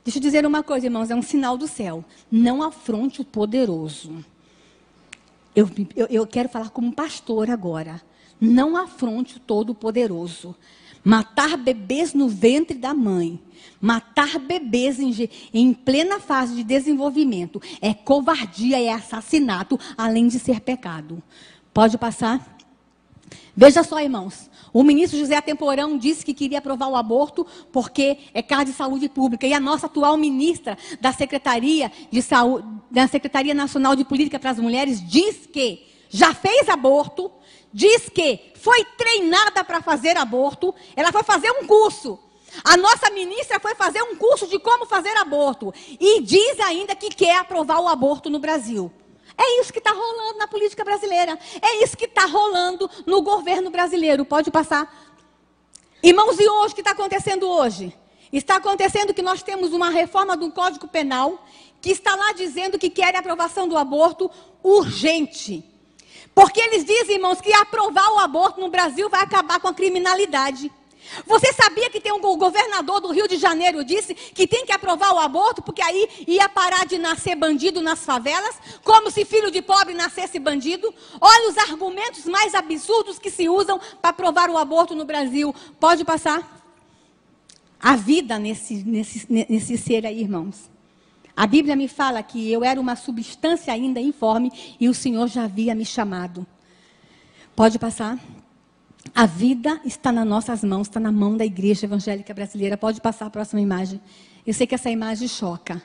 Deixa eu dizer uma coisa, irmãos, é um sinal do céu. Não afronte o poderoso. Eu quero falar como pastor agora. Não afronte o todo-poderoso. Matar bebês no ventre da mãe, matar bebês em plena fase de desenvolvimento, é covardia, é assassinato, além de ser pecado. Pode passar? Veja só, irmãos. O ministro José Temporão disse que queria aprovar o aborto porque é caso de saúde pública. E a nossa atual ministra da Secretaria de Saúde, da Secretaria Nacional de Política para as Mulheres, diz que já fez aborto, diz que foi treinada para fazer aborto, ela foi fazer um curso. A nossa ministra foi fazer um curso de como fazer aborto. E diz ainda que quer aprovar o aborto no Brasil. É isso que está rolando na política brasileira. É isso que está rolando no governo brasileiro. Pode passar. Irmãos, e hoje, o que está acontecendo hoje? Está acontecendo que nós temos uma reforma do Código Penal que está lá dizendo que quer a aprovação do aborto urgente. Porque eles dizem, irmãos, que aprovar o aborto no Brasil vai acabar com a criminalidade. Você sabia que tem um governador do Rio de Janeiro disse que tem que aprovar o aborto porque aí ia parar de nascer bandido nas favelas, como se filho de pobre nascesse bandido? Olha os argumentos mais absurdos que se usam para aprovar o aborto no Brasil. Pode passar? A vida nesse ser aí, irmãos. A Bíblia me fala que eu era uma substância ainda informe e o Senhor já havia me chamado. Pode passar? A vida está nas nossas mãos, está na mão da Igreja Evangélica Brasileira. Pode passar a próxima imagem. Eu sei que essa imagem choca,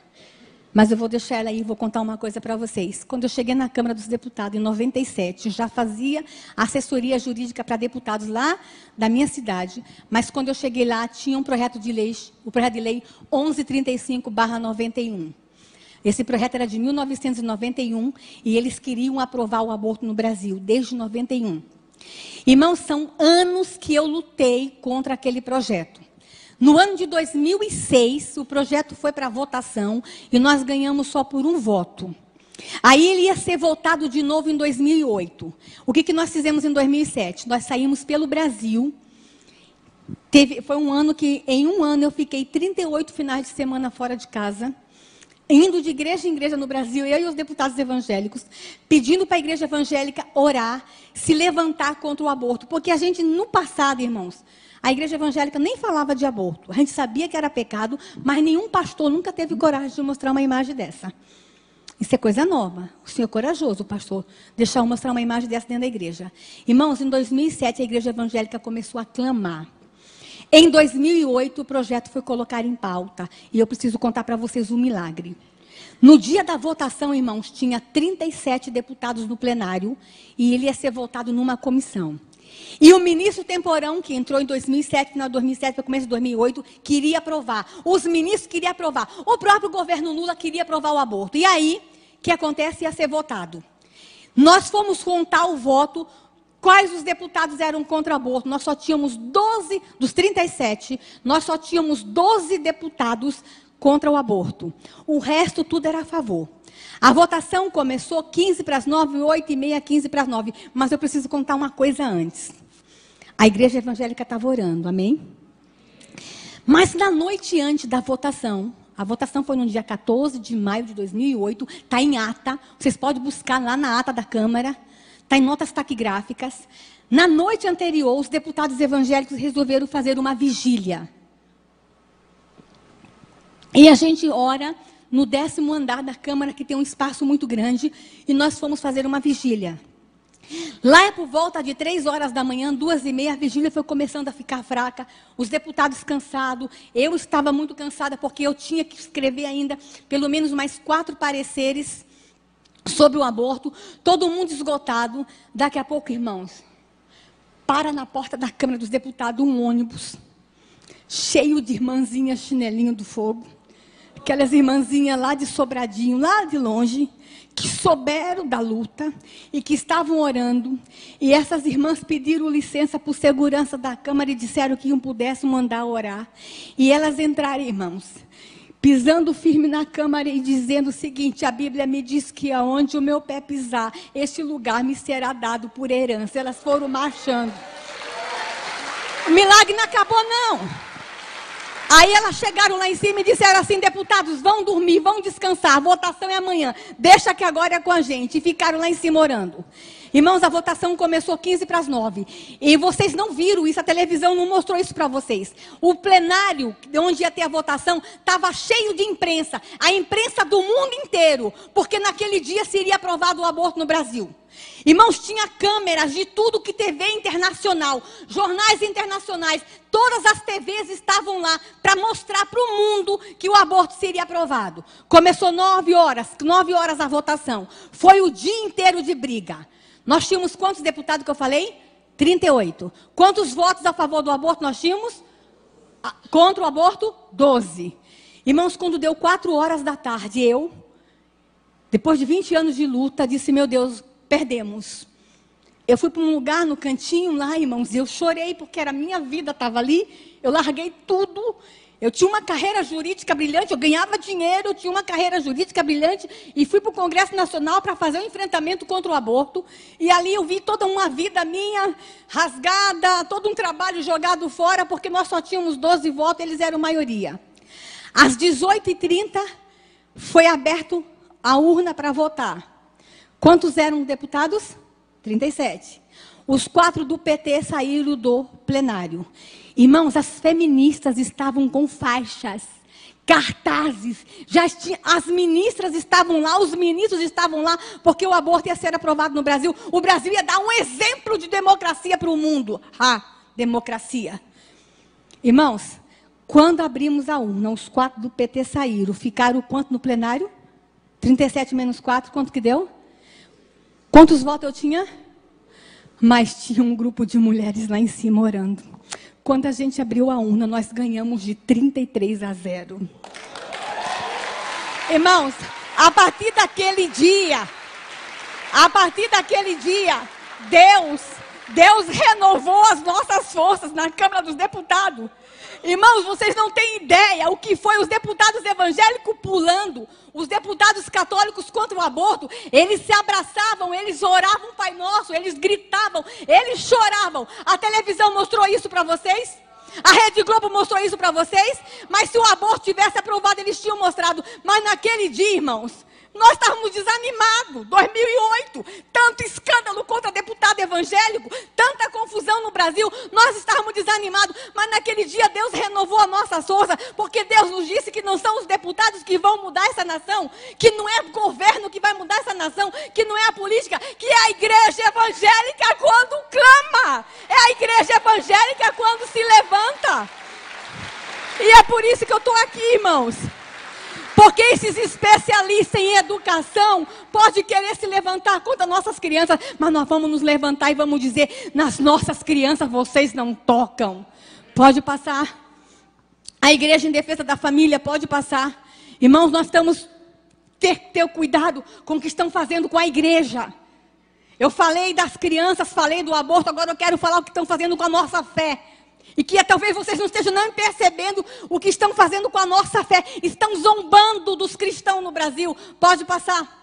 mas eu vou deixar ela aí e vou contar uma coisa para vocês. Quando eu cheguei na Câmara dos Deputados, em 97, já fazia assessoria jurídica para deputados lá da minha cidade, mas quando eu cheguei lá, tinha um projeto de lei, o projeto de lei 1135/91. Esse projeto era de 1991 e eles queriam aprovar o aborto no Brasil, desde 91. Irmãos, são anos que eu lutei contra aquele projeto. No ano de 2006, o projeto foi para votação e nós ganhamos só por um voto. Aí ele ia ser votado de novo em 2008. O que nós fizemos em 2007? Nós saímos pelo Brasil. Foi um ano que, em um ano, eu fiquei 38 finais de semana fora de casa, indo de igreja em igreja no Brasil, eu e os deputados evangélicos, pedindo para a igreja evangélica orar, se levantar contra o aborto. Porque a gente, no passado, irmãos, a igreja evangélica nem falava de aborto. A gente sabia que era pecado, mas nenhum pastor nunca teve coragem de mostrar uma imagem dessa. Isso é coisa nova. O senhor é corajoso, o pastor, deixar eu mostrar uma imagem dessa dentro da igreja. Irmãos, em 2007, a igreja evangélica começou a clamar. Em 2008, o projeto foi colocado em pauta. E eu preciso contar para vocês um milagre. No dia da votação, irmãos, tinha 37 deputados no plenário. E ele ia ser votado numa comissão. E o ministro Temporão, que entrou em 2007, final de 2007, para começo de 2008, queria aprovar. Os ministros queriam aprovar. O próprio governo Lula queria aprovar o aborto. E aí, o que acontece? Ia ser votado. Nós fomos contar o voto. Quais os deputados eram contra o aborto? Nós só tínhamos 12, dos 37, nós só tínhamos 12 deputados contra o aborto. O resto tudo era a favor. A votação começou 15 para as 9, 8 e meia, 15 para as 9. Mas eu preciso contar uma coisa antes. A igreja evangélica estava orando, amém? Mas na noite antes da votação, a votação foi no dia 14 de maio de 2008, está em ata, vocês podem buscar lá na ata da Câmara, está em notas taquigráficas. Na noite anterior, os deputados evangélicos resolveram fazer uma vigília. E a gente ora no 10º andar da Câmara, que tem um espaço muito grande, e nós fomos fazer uma vigília. Lá é por volta de 3 horas da manhã, 2h30, a vigília foi começando a ficar fraca, os deputados cansados, eu estava muito cansada, porque eu tinha que escrever ainda pelo menos mais 4 pareceres sobre o aborto, todo mundo esgotado. Daqui a pouco, irmãos, para na porta da Câmara dos Deputados um ônibus, cheio de irmãzinhas chinelinho do fogo, aquelas irmãzinhas lá de Sobradinho, lá de longe, que souberam da luta e que estavam orando. E essas irmãs pediram licença por segurança da Câmara e disseram que não pudessem mandar orar. E elas entraram, irmãos, pisando firme na Câmara e dizendo o seguinte: a Bíblia me diz que aonde o meu pé pisar, este lugar me será dado por herança. Elas foram marchando. O milagre não acabou, não. Aí elas chegaram lá em cima e disseram assim: deputados, vão dormir, vão descansar, a votação é amanhã, deixa que agora é com a gente. E ficaram lá em cima orando. Irmãos, a votação começou 15 para as 9. E vocês não viram isso, a televisão não mostrou isso para vocês. O plenário, onde ia ter a votação, estava cheio de imprensa. A imprensa do mundo inteiro, porque naquele dia seria aprovado o aborto no Brasil. Irmãos, tinha câmeras de tudo que TV internacional, jornais internacionais, todas as TVs estavam lá para mostrar para o mundo que o aborto seria aprovado. Começou 9 horas a votação. Foi o dia inteiro de briga. Nós tínhamos quantos deputados que eu falei? 38. Quantos votos a favor do aborto nós tínhamos? Contra o aborto? 12. Irmãos, quando deu 4 horas da tarde, eu, depois de 20 anos de luta, disse: meu Deus, perdemos. Eu fui para um lugar no cantinho lá, irmãos, e eu chorei porque era a minha vida, estava ali. Eu larguei tudo. Eu tinha uma carreira jurídica brilhante, eu ganhava dinheiro, eu tinha uma carreira jurídica brilhante, e fui para o Congresso Nacional para fazer um enfrentamento contra o aborto. E ali eu vi toda uma vida minha rasgada, todo um trabalho jogado fora, porque nós só tínhamos 12 votos, eles eram maioria. Às 18h30, foi aberto a urna para votar. Quantos eram deputados? 37. Os 4 do PT saíram do plenário. Irmãos, as feministas estavam com faixas, cartazes, as ministras estavam lá, os ministros estavam lá, porque o aborto ia ser aprovado no Brasil. O Brasil ia dar um exemplo de democracia para o mundo. Democracia. Irmãos, quando abrimos a urna, os 4 do PT saíram. Ficaram quanto no plenário? 37 menos 4, quanto que deu? Quantos votos eu tinha? Mas tinha um grupo de mulheres lá em cima orando. Quando a gente abriu a urna, nós ganhamos de 33-0. Irmãos, a partir daquele dia, Deus renovou as nossas forças na Câmara dos Deputados. Irmãos, vocês não têm ideia o que foi os deputados evangélicos pulando, os deputados católicos contra o aborto. Eles se abraçavam, eles oravam o Pai Nosso, eles gritavam, eles choravam. A televisão mostrou isso para vocês? A Rede Globo mostrou isso para vocês? Mas se o aborto tivesse aprovado, eles tinham mostrado. Mas naquele dia, irmãos, nós estávamos desanimados. 2008, tanto escândalo contra deputado evangélico, tanta confusão no Brasil, nós estávamos desanimados. Mas naquele dia Deus renovou a nossa força, porque Deus nos disse que não são os deputados que vão mudar essa nação, que não é o governo que vai mudar essa nação, que não é a política, que é a igreja evangélica quando clama, é a igreja evangélica quando se levanta. E é por isso que eu estou aqui, irmãos. Porque esses especialistas em educação podem querer se levantar contra nossas crianças, mas nós vamos nos levantar e vamos dizer: nas nossas crianças vocês não tocam. Pode passar. A Igreja em Defesa da Família pode passar. Irmãos, nós estamos ter cuidado com o que estão fazendo com a igreja. Eu falei das crianças, falei do aborto, agora eu quero falar o que estão fazendo com a nossa fé. E que talvez vocês não estejam nem percebendo o que estão fazendo com a nossa fé. Estão zombando dos cristãos no Brasil. Pode passar.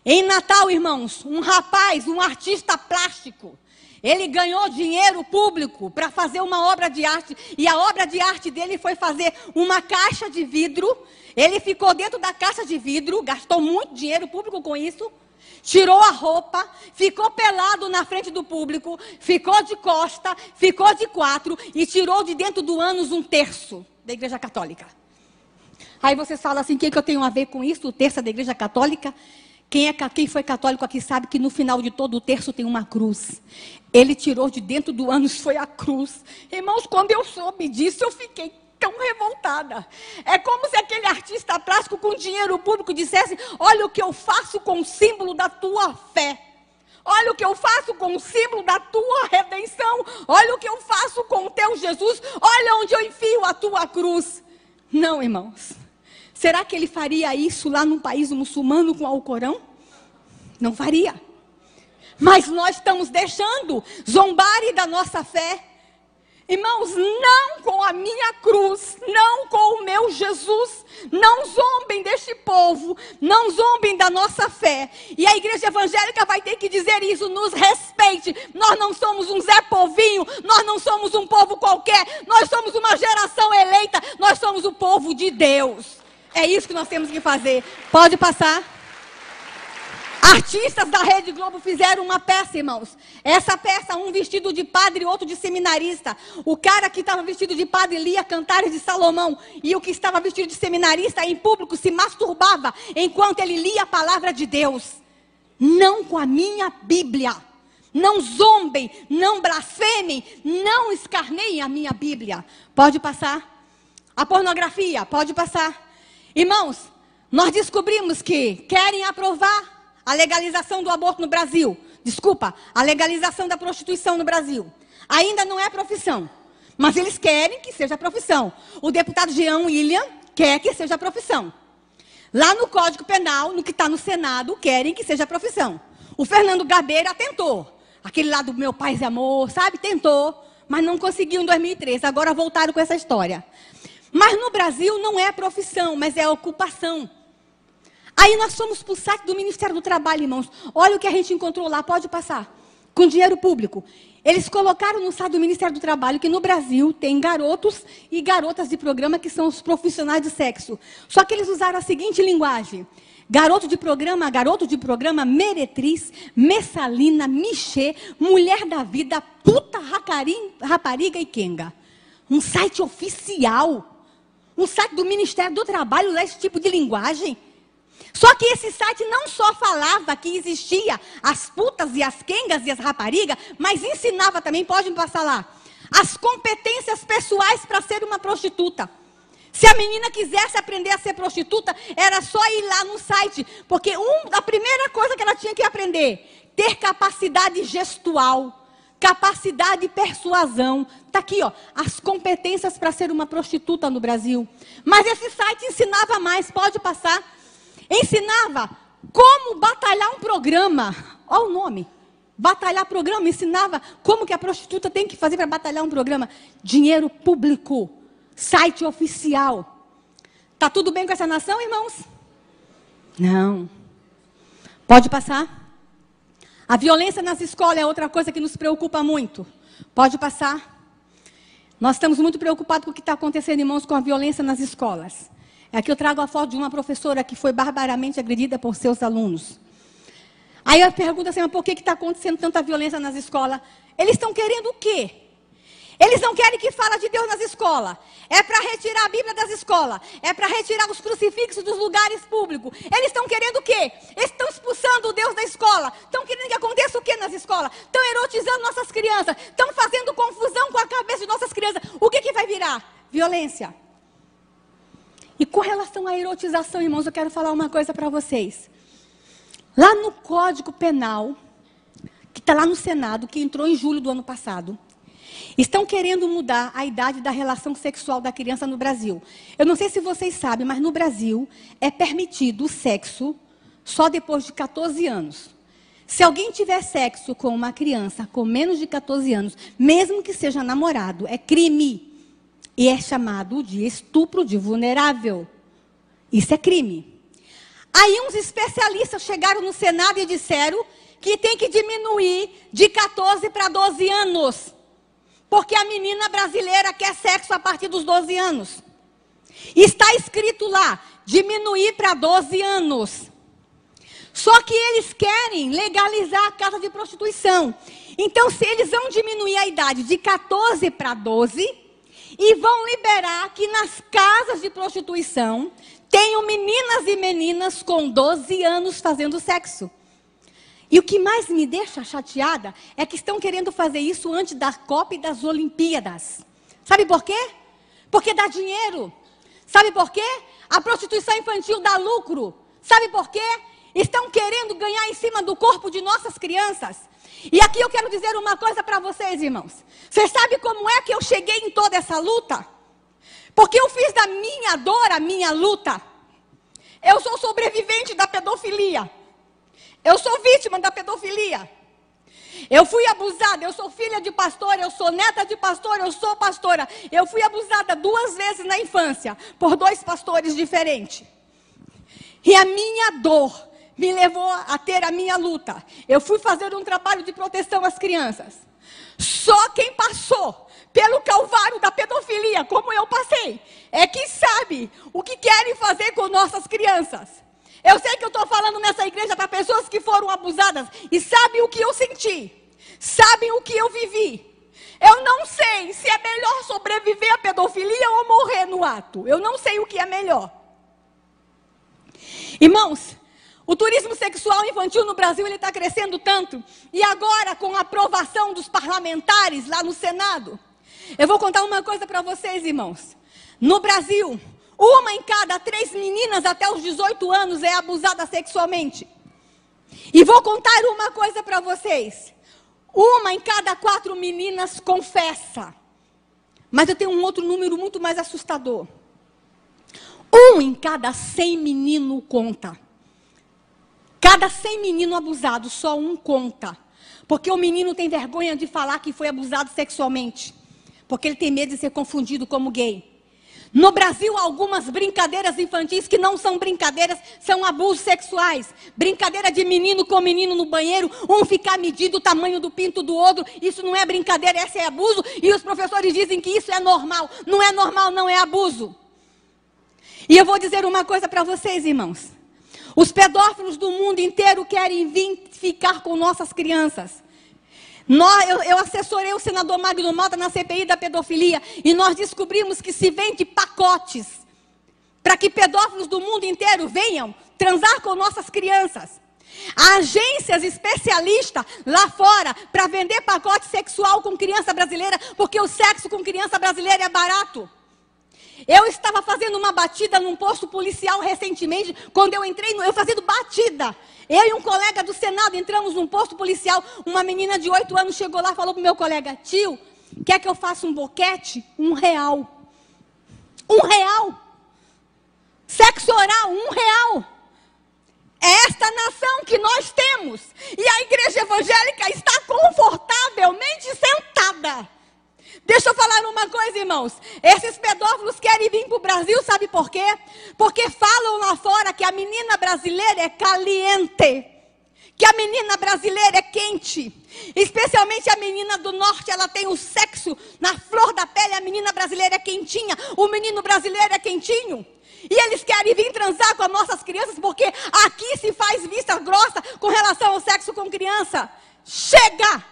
Em Natal, irmãos, um rapaz, um artista plástico, ele ganhou dinheiro público para fazer uma obra de arte. E a obra de arte dele foi fazer uma caixa de vidro. Ele ficou dentro da caixa de vidro, gastou muito dinheiro público com isso. Tirou a roupa, ficou pelado na frente do público, ficou de costa, ficou de quatro e tirou de dentro do ânus um terço da Igreja Católica. Aí vocês falam assim, o que eu tenho a ver com isso, o terço da Igreja Católica? Quem foi católico aqui sabe que no final de todo o terço tem uma cruz. Ele tirou de dentro do ânus, foi a cruz. Irmãos, quando eu soube disso, eu fiquei tão revoltada. É como se aquele artista plástico com dinheiro público dissesse, olha o que eu faço com o símbolo da tua fé. Olha o que eu faço com o símbolo da tua redenção. Olha o que eu faço com o teu Jesus. Olha onde eu enfio a tua cruz. Não, irmãos. Será que ele faria isso lá num país muçulmano com o Alcorão? Não faria. Mas nós estamos deixando zombarem da nossa fé. Irmãos, não com a minha cruz, não com o meu Jesus. Não zombem deste povo, não zombem da nossa fé. E a igreja evangélica vai ter que dizer isso, nos respeite. Nós não somos um Zé Povinho, nós não somos um povo qualquer. Nós somos uma geração eleita, nós somos o povo de Deus. É isso que nós temos que fazer. Pode passar. Artistas da Rede Globo fizeram uma peça, irmãos. Essa peça, um vestido de padre e outro de seminarista. O cara que estava vestido de padre lia Cantares de Salomão. E o que estava vestido de seminarista em público se masturbava enquanto ele lia a palavra de Deus. Não com a minha Bíblia. Não zombem, não blasfemem, não escarneiem a minha Bíblia. Pode passar. A pornografia, pode passar. Irmãos, nós descobrimos que querem aprovar a legalização do aborto no Brasil. Desculpa, a legalização da prostituição no Brasil. Ainda não é profissão, mas eles querem que seja profissão. O deputado Jean William quer que seja profissão. Lá no Código Penal, no que está no Senado, querem que seja profissão. O Fernando Gabeira tentou. Aquele lá do Meu Paz e Amor, sabe? Tentou, mas não conseguiu em 2013. Agora voltaram com essa história. Mas no Brasil não é profissão, mas é ocupação. Aí nós fomos para o site do Ministério do Trabalho, irmãos. Olha o que a gente encontrou lá, pode passar. Com dinheiro público. Eles colocaram no site do Ministério do Trabalho que no Brasil tem garotos e garotas de programa que são os profissionais de sexo. Só que eles usaram a seguinte linguagem. Garoto de programa, meretriz, messalina, michê, mulher da vida, puta, rapariga e quenga. Um site oficial. Um site do Ministério do Trabalho lê esse tipo de linguagem. Só que esse site não só falava que existia as putas e as quengas e as raparigas, mas ensinava também, pode me passar lá, as competências pessoais para ser uma prostituta. Se a menina quisesse aprender a ser prostituta, era só ir lá no site, porque a primeira coisa que ela tinha que aprender, ter capacidade gestual. Capacidade de persuasão. Está aqui, ó, as competências para ser uma prostituta no Brasil. Mas esse site ensinava mais, pode passar. Ensinava como batalhar um programa. Olha o nome. Batalhar programa. Ensinava como que a prostituta tem que fazer para batalhar um programa. Dinheiro público. Site oficial. Está tudo bem com essa nação, irmãos? Não. Pode passar. A violência nas escolas é outra coisa que nos preocupa muito. Pode passar. Nós estamos muito preocupados com o que está acontecendo, irmãos, com a violência nas escolas. Aqui eu trago a foto de uma professora que foi barbaramente agredida por seus alunos. Aí eu pergunto assim, mas por que está acontecendo tanta violência nas escolas? Eles estão querendo o quê? Eles não querem que fale de Deus nas escolas. É para retirar a Bíblia das escolas. É para retirar os crucifixos dos lugares públicos. Eles estão querendo o quê? Eles estão expulsando o Deus da escola. Estão querendo que aconteça o quê nas escolas? Estão erotizando nossas crianças. Estão fazendo confusão com a cabeça de nossas crianças. O que vai virar? Violência. E com relação à erotização, irmãos, eu quero falar uma coisa para vocês. Lá no Código Penal, que está lá no Senado, que entrou em julho do ano passado, estão querendo mudar a idade da relação sexual da criança no Brasil. Eu não sei se vocês sabem, mas no Brasil é permitido o sexo só depois de 14 anos. Se alguém tiver sexo com uma criança com menos de 14 anos, mesmo que seja namorado, é crime. E é chamado de estupro de vulnerável. Isso é crime. Aí uns especialistas chegaram no Senado e disseram que tem que diminuir de 14 para 12 anos. Porque a menina brasileira quer sexo a partir dos 12 anos. Está escrito lá, diminuir para 12 anos. Só que eles querem legalizar a casa de prostituição. Então, se eles vão diminuir a idade de 14 para 12 e vão liberar que nas casas de prostituição tenham meninas e meninas com 12 anos fazendo sexo. E o que mais me deixa chateada é que estão querendo fazer isso antes da Copa e das Olimpíadas. Sabe por quê? Porque dá dinheiro. Sabe por quê? A prostituição infantil dá lucro. Sabe por quê? Estão querendo ganhar em cima do corpo de nossas crianças. E aqui eu quero dizer uma coisa para vocês, irmãos. Vocês sabem como é que eu cheguei em toda essa luta? Porque eu fiz da minha dor a minha luta. Eu sou sobrevivente da pedofilia. Eu sou vítima da pedofilia. Eu fui abusada, eu sou filha de pastor, eu sou neta de pastor, eu sou pastora. Eu fui abusada 2 vezes na infância, por 2 pastores diferentes. E a minha dor me levou a ter a minha luta. Eu fui fazer um trabalho de proteção às crianças. Só quem passou pelo calvário da pedofilia, como eu passei, é que sabe o que querem fazer com nossas crianças. Eu sei que eu estou falando nessa igreja para pessoas que foram abusadas e sabem o que eu senti, sabem o que eu vivi. Eu não sei se é melhor sobreviver à pedofilia ou morrer no ato. Eu não sei o que é melhor. Irmãos, o turismo sexual infantil no Brasil está crescendo tanto. E agora, com a aprovação dos parlamentares lá no Senado, eu vou contar uma coisa para vocês, irmãos. No Brasil, 1 em cada 3 meninas até os 18 anos é abusada sexualmente. E vou contar uma coisa para vocês. 1 em cada 4 meninas confessa. Mas eu tenho um outro número muito mais assustador. 1 em cada 100 meninos conta. Cada 100 meninos abusados, só 1 conta. Porque o menino tem vergonha de falar que foi abusado sexualmente. Porque ele tem medo de ser confundido como gay. No Brasil, algumas brincadeiras infantis que não são brincadeiras, são abusos sexuais. Brincadeira de menino com menino no banheiro, um ficar medindo o tamanho do pinto do outro. Isso não é brincadeira, esse é abuso. E os professores dizem que isso é normal. Não é normal, não é abuso. E eu vou dizer uma coisa para vocês, irmãos. Os pedófilos do mundo inteiro querem vir ficar com nossas crianças. Eu assessorei o senador Magno Malta na CPI da pedofilia. E nós descobrimos que se vende pacotes para que pedófilos do mundo inteiro venham transar com nossas crianças. Há agências especialistas lá fora para vender pacote sexual com criança brasileira, porque o sexo com criança brasileira é barato. Eu estava fazendo uma batida num posto policial recentemente, quando eu entrei, eu fazendo batida. Eu e um colega do Senado entramos num posto policial, uma menina de 8 anos chegou lá e falou para o meu colega: tio, quer que eu faça um boquete? R$1. R$1. Sexo oral, R$1. É esta nação que nós temos. E a igreja evangélica está confortavelmente sentada. Deixa eu falar uma coisa, irmãos. Esses pedófilos querem vir para o Brasil, sabe por quê? Porque falam lá fora que a menina brasileira é caliente. Que a menina brasileira é quente. Especialmente a menina do norte, ela tem o sexo na flor da pele. A menina brasileira é quentinha. O menino brasileiro é quentinho. E eles querem vir transar com as nossas crianças, porque aqui se faz vista grossa com relação ao sexo com criança. Chega!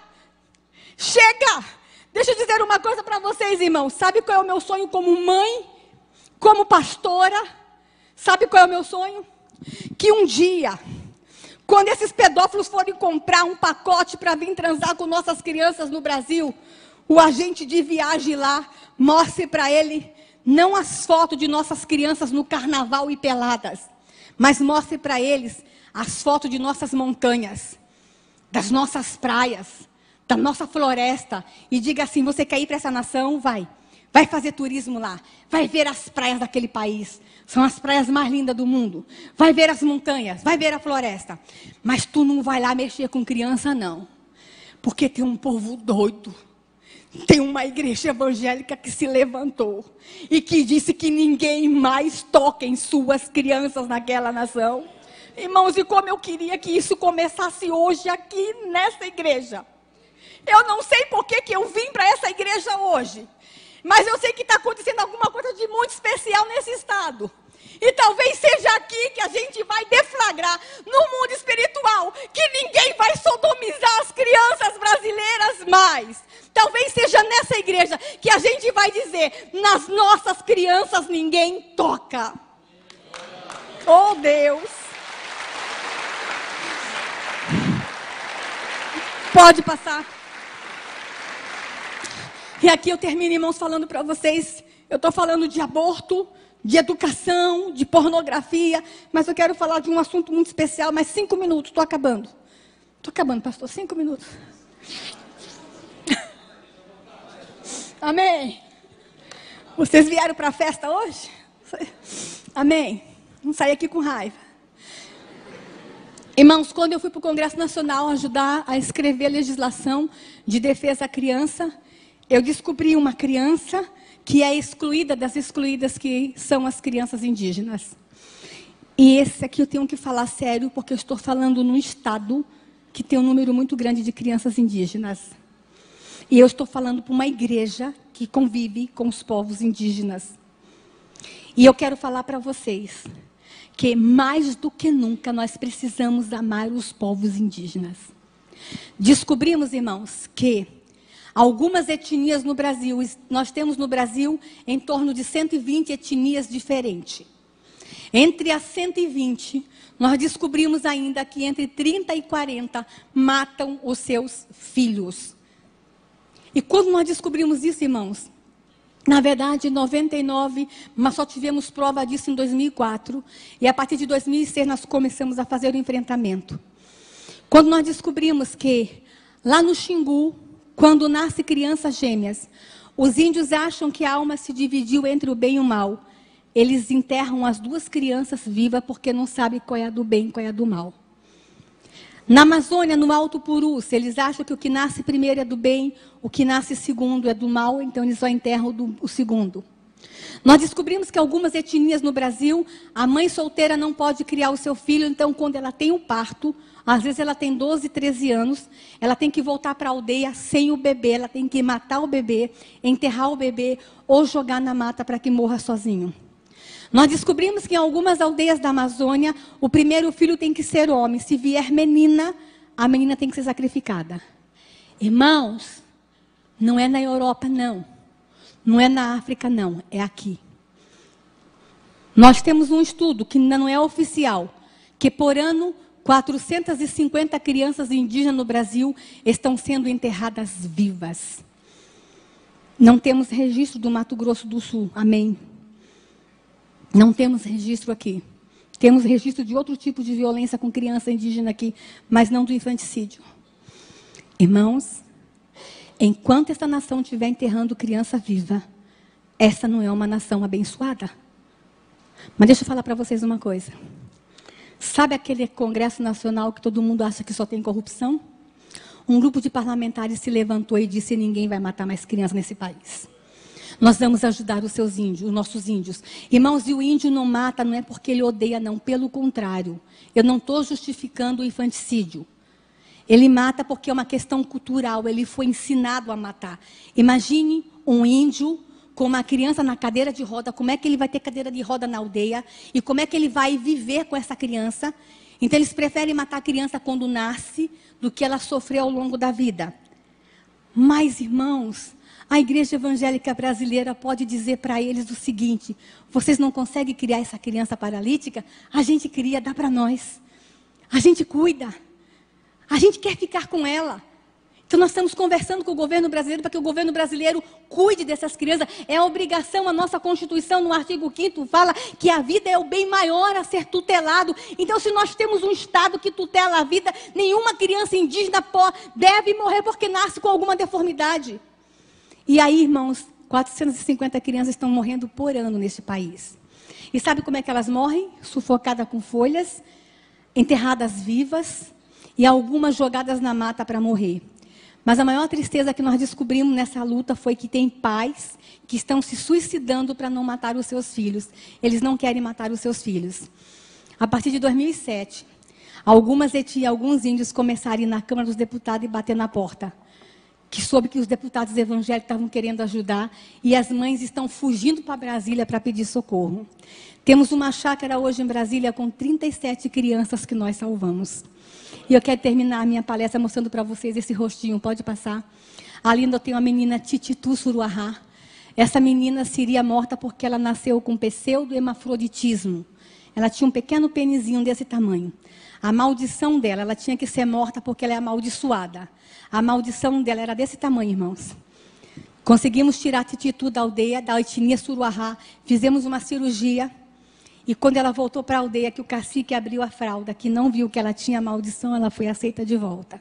Chega! Deixa eu dizer uma coisa para vocês, irmãos. Sabe qual é o meu sonho como mãe? Como pastora? Sabe qual é o meu sonho? Que um dia, quando esses pedófilos forem comprar um pacote para vir transar com nossas crianças no Brasil, o agente de viagem lá mostre para ele não as fotos de nossas crianças no carnaval e peladas, mas mostre para eles as fotos de nossas montanhas, das nossas praias, da nossa floresta, e diga assim: você quer ir para essa nação? Vai. Vai fazer turismo lá. Vai ver as praias daquele país. São as praias mais lindas do mundo. Vai ver as montanhas. Vai ver a floresta. Mas tu não vai lá mexer com criança, não. Porque tem um povo doido. Tem uma igreja evangélica que se levantou. E que disse que ninguém mais toca em suas crianças naquela nação. Irmãos, e como eu queria que isso começasse hoje aqui nessa igreja. Eu não sei por que eu vim para essa igreja hoje. Mas eu sei que está acontecendo alguma coisa de muito especial nesse estado. E talvez seja aqui que a gente vai deflagrar no mundo espiritual que ninguém vai sodomizar as crianças brasileiras mais. Talvez seja nessa igreja que a gente vai dizer, nas nossas crianças ninguém toca. Oh Deus! Pode passar. E aqui eu termino, irmãos, falando para vocês. Eu estou falando de aborto, de educação, de pornografia. Mas eu quero falar de um assunto muito especial. Mais 5 minutos, estou acabando. Estou acabando, pastor, 5 minutos. Amém. Vocês vieram para a festa hoje? Amém. Não saí aqui com raiva. Irmãos, quando eu fui para o Congresso Nacional ajudar a escrever a legislação de defesa à criança, eu descobri uma criança que é excluída das excluídas, que são as crianças indígenas. E esse aqui eu tenho que falar sério, porque eu estou falando num estado que tem um número muito grande de crianças indígenas. E eu estou falando para uma igreja que convive com os povos indígenas. E eu quero falar para vocês que mais do que nunca nós precisamos amar os povos indígenas. Descobrimos, irmãos, que algumas etnias no Brasil, nós temos no Brasil em torno de 120 etnias diferentes. Entre as 120, nós descobrimos ainda que entre 30 e 40 matam os seus filhos. E quando nós descobrimos isso, irmãos, na verdade, 99, mas só tivemos prova disso em 2004. E a partir de 2006 nós começamos a fazer o enfrentamento. Quando nós descobrimos que lá no Xingu, quando nasce crianças gêmeas, os índios acham que a alma se dividiu entre o bem e o mal. Eles enterram as duas crianças vivas porque não sabem qual é a do bem e qual é a do mal. Na Amazônia, no Alto Purus, eles acham que o que nasce primeiro é do bem, o que nasce segundo é do mal, então eles só enterram o segundo. Nós descobrimos que algumas etnias no Brasil, a mãe solteira não pode criar o seu filho, então quando ela tem um parto, às vezes ela tem 12, 13 anos, ela tem que voltar para a aldeia sem o bebê, ela tem que matar o bebê, enterrar o bebê ou jogar na mata para que morra sozinho. Nós descobrimos que em algumas aldeias da Amazônia, o primeiro filho tem que ser homem. Se vier menina, a menina tem que ser sacrificada. Irmãos, não é na Europa, não. Não é na África, não. É aqui. Nós temos um estudo que ainda não é oficial, que por ano, 450 crianças indígenas no Brasil estão sendo enterradas vivas. Não temos registro do Mato Grosso do Sul. Amém. Não temos registro aqui. Temos registro de outro tipo de violência com criança indígena aqui, mas não do infanticídio. Irmãos, enquanto essa nação estiver enterrando criança viva, essa não é uma nação abençoada. Mas deixa eu falar para vocês uma coisa. Sabe aquele Congresso Nacional que todo mundo acha que só tem corrupção? Um grupo de parlamentares se levantou e disse: ninguém vai matar mais crianças nesse país. Nós vamos ajudar os seus índios, os nossos índios. Irmãos, e o índio não mata, não é porque ele odeia, não. Pelo contrário, eu não estou justificando o infanticídio. Ele mata porque é uma questão cultural, ele foi ensinado a matar. Imagine um índio com uma criança na cadeira de roda, como é que ele vai ter cadeira de roda na aldeia? E como é que ele vai viver com essa criança? Então, eles preferem matar a criança quando nasce, do que ela sofrer ao longo da vida. Mas, irmãos, a igreja evangélica brasileira pode dizer para eles o seguinte: vocês não conseguem criar essa criança paralítica? A gente cria, dá para nós. A gente cuida. A gente quer ficar com ela. Então nós estamos conversando com o governo brasileiro para que o governo brasileiro cuide dessas crianças. É obrigação, a nossa Constituição, no artigo 5º, fala que a vida é o bem maior a ser tutelado. Então, se nós temos um Estado que tutela a vida, nenhuma criança indígena deve morrer porque nasce com alguma deformidade. E aí, irmãos, 450 crianças estão morrendo por ano neste país. E sabe como é que elas morrem? Sufocadas com folhas, enterradas vivas e algumas jogadas na mata para morrer. Mas a maior tristeza que nós descobrimos nessa luta foi que tem pais que estão se suicidando para não matar os seus filhos. Eles não querem matar os seus filhos. A partir de 2007, alguns índios começaram a ir na Câmara dos Deputados e bater na porta. Que soube que os deputados evangélicos estavam querendo ajudar e as mães estão fugindo para Brasília para pedir socorro. Temos uma chácara hoje em Brasília com 37 crianças que nós salvamos. E eu quero terminar a minha palestra mostrando para vocês esse rostinho, pode passar. Ali eu tenho a menina Tititu Suruahá. Essa menina seria morta porque ela nasceu com pseudo-hemafroditismo. Ela tinha um pequeno penizinho desse tamanho. A maldição dela, ela tinha que ser morta porque ela é amaldiçoada. A maldição dela era desse tamanho, irmãos. Conseguimos tirar a Tititu da aldeia, da etnia Suruahá. Fizemos uma cirurgia. E quando ela voltou para a aldeia, que o cacique abriu a fralda, que não viu que ela tinha maldição, ela foi aceita de volta.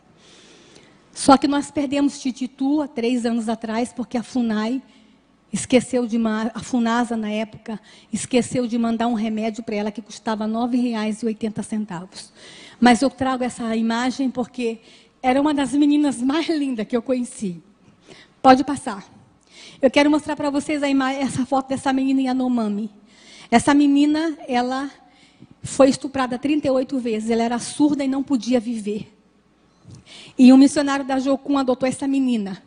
Só que nós perdemos Tititu há 3 anos atrás, porque a FUNAI esqueceu a FUNASA na época, esqueceu de mandar um remédio para ela que custava R$ 9,80. Mas eu trago essa imagem porque era uma das meninas mais lindas que eu conheci. Pode passar. Eu quero mostrar para vocês essa foto dessa menina Yanomami. Essa menina, ela foi estuprada 38 vezes. Ela era surda e não podia viver. E um missionário da Jocum adotou essa menina.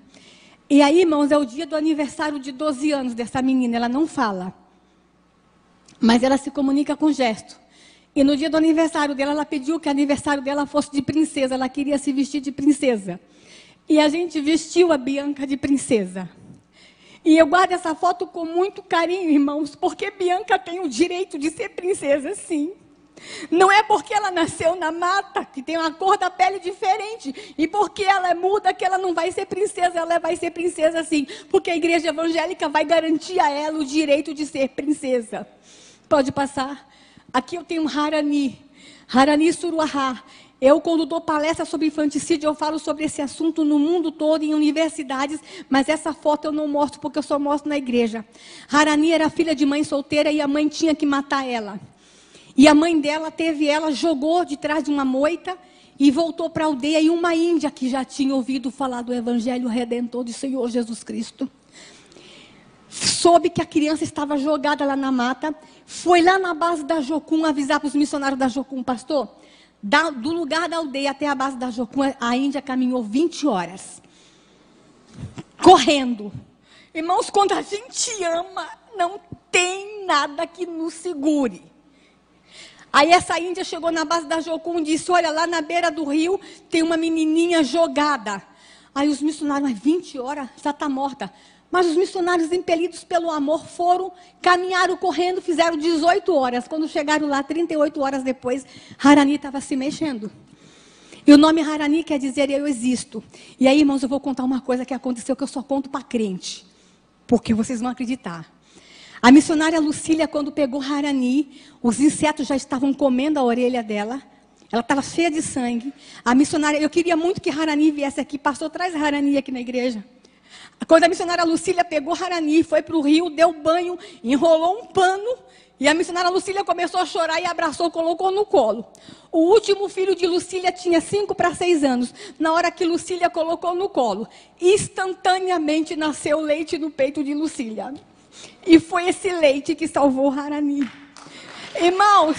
E aí, irmãos, é o dia do aniversário de 12 anos dessa menina. Ela não fala, mas ela se comunica com gesto. E no dia do aniversário dela, ela pediu que o aniversário dela fosse de princesa. Ela queria se vestir de princesa. E a gente vestiu a Bianca de princesa. E eu guardo essa foto com muito carinho, irmãos, porque Bianca tem o direito de ser princesa, sim. Não é porque ela nasceu na mata, que tem uma cor da pele diferente, e porque ela é muda, que ela não vai ser princesa, ela vai ser princesa sim, porque a igreja evangélica vai garantir a ela o direito de ser princesa. Pode passar. Aqui eu tenho Harani Suruahá. Eu, quando dou palestra sobre infanticídio, eu falo sobre esse assunto no mundo todo, em universidades, mas essa foto eu não mostro, porque eu só mostro na igreja. Harani era filha de mãe solteira e a mãe tinha que matar ela. E a mãe dela jogou de trás de uma moita e voltou para a aldeia. E uma índia que já tinha ouvido falar do Evangelho Redentor do Senhor Jesus Cristo, soube que a criança estava jogada lá na mata, foi lá na base da Jocum avisar para os missionários da Jocum, pastor, do lugar da aldeia até a base da Jocum, a índia caminhou 20 horas. Correndo. Irmãos, quando a gente ama, não tem nada que nos segure. Aí essa índia chegou na base da Jocum e disse, olha, lá na beira do rio tem uma menininha jogada. Aí os missionários, mas 20 horas, já está morta. Mas os missionários, impelidos pelo amor, caminharam correndo, fizeram 18 horas. Quando chegaram lá, 38 horas depois, Harani estava se mexendo. E o nome Harani quer dizer eu existo. E aí, irmãos, eu vou contar uma coisa que aconteceu que eu só conto para crente. Porque vocês vão acreditar. A missionária Lucília, quando pegou Harani, os insetos já estavam comendo a orelha dela. Ela estava cheia de sangue. A missionária, eu queria muito que Harani viesse aqui. Pastor, traz Harani aqui na igreja. Quando a missionária Lucília pegou Harani, foi para o rio, deu banho, enrolou um pano, e a missionária Lucília começou a chorar e abraçou, colocou no colo. O último filho de Lucília tinha 5 para 6 anos. Na hora que Lucília colocou no colo, instantaneamente nasceu leite no peito de Lucília. E foi esse leite que salvou Harani. Irmãos,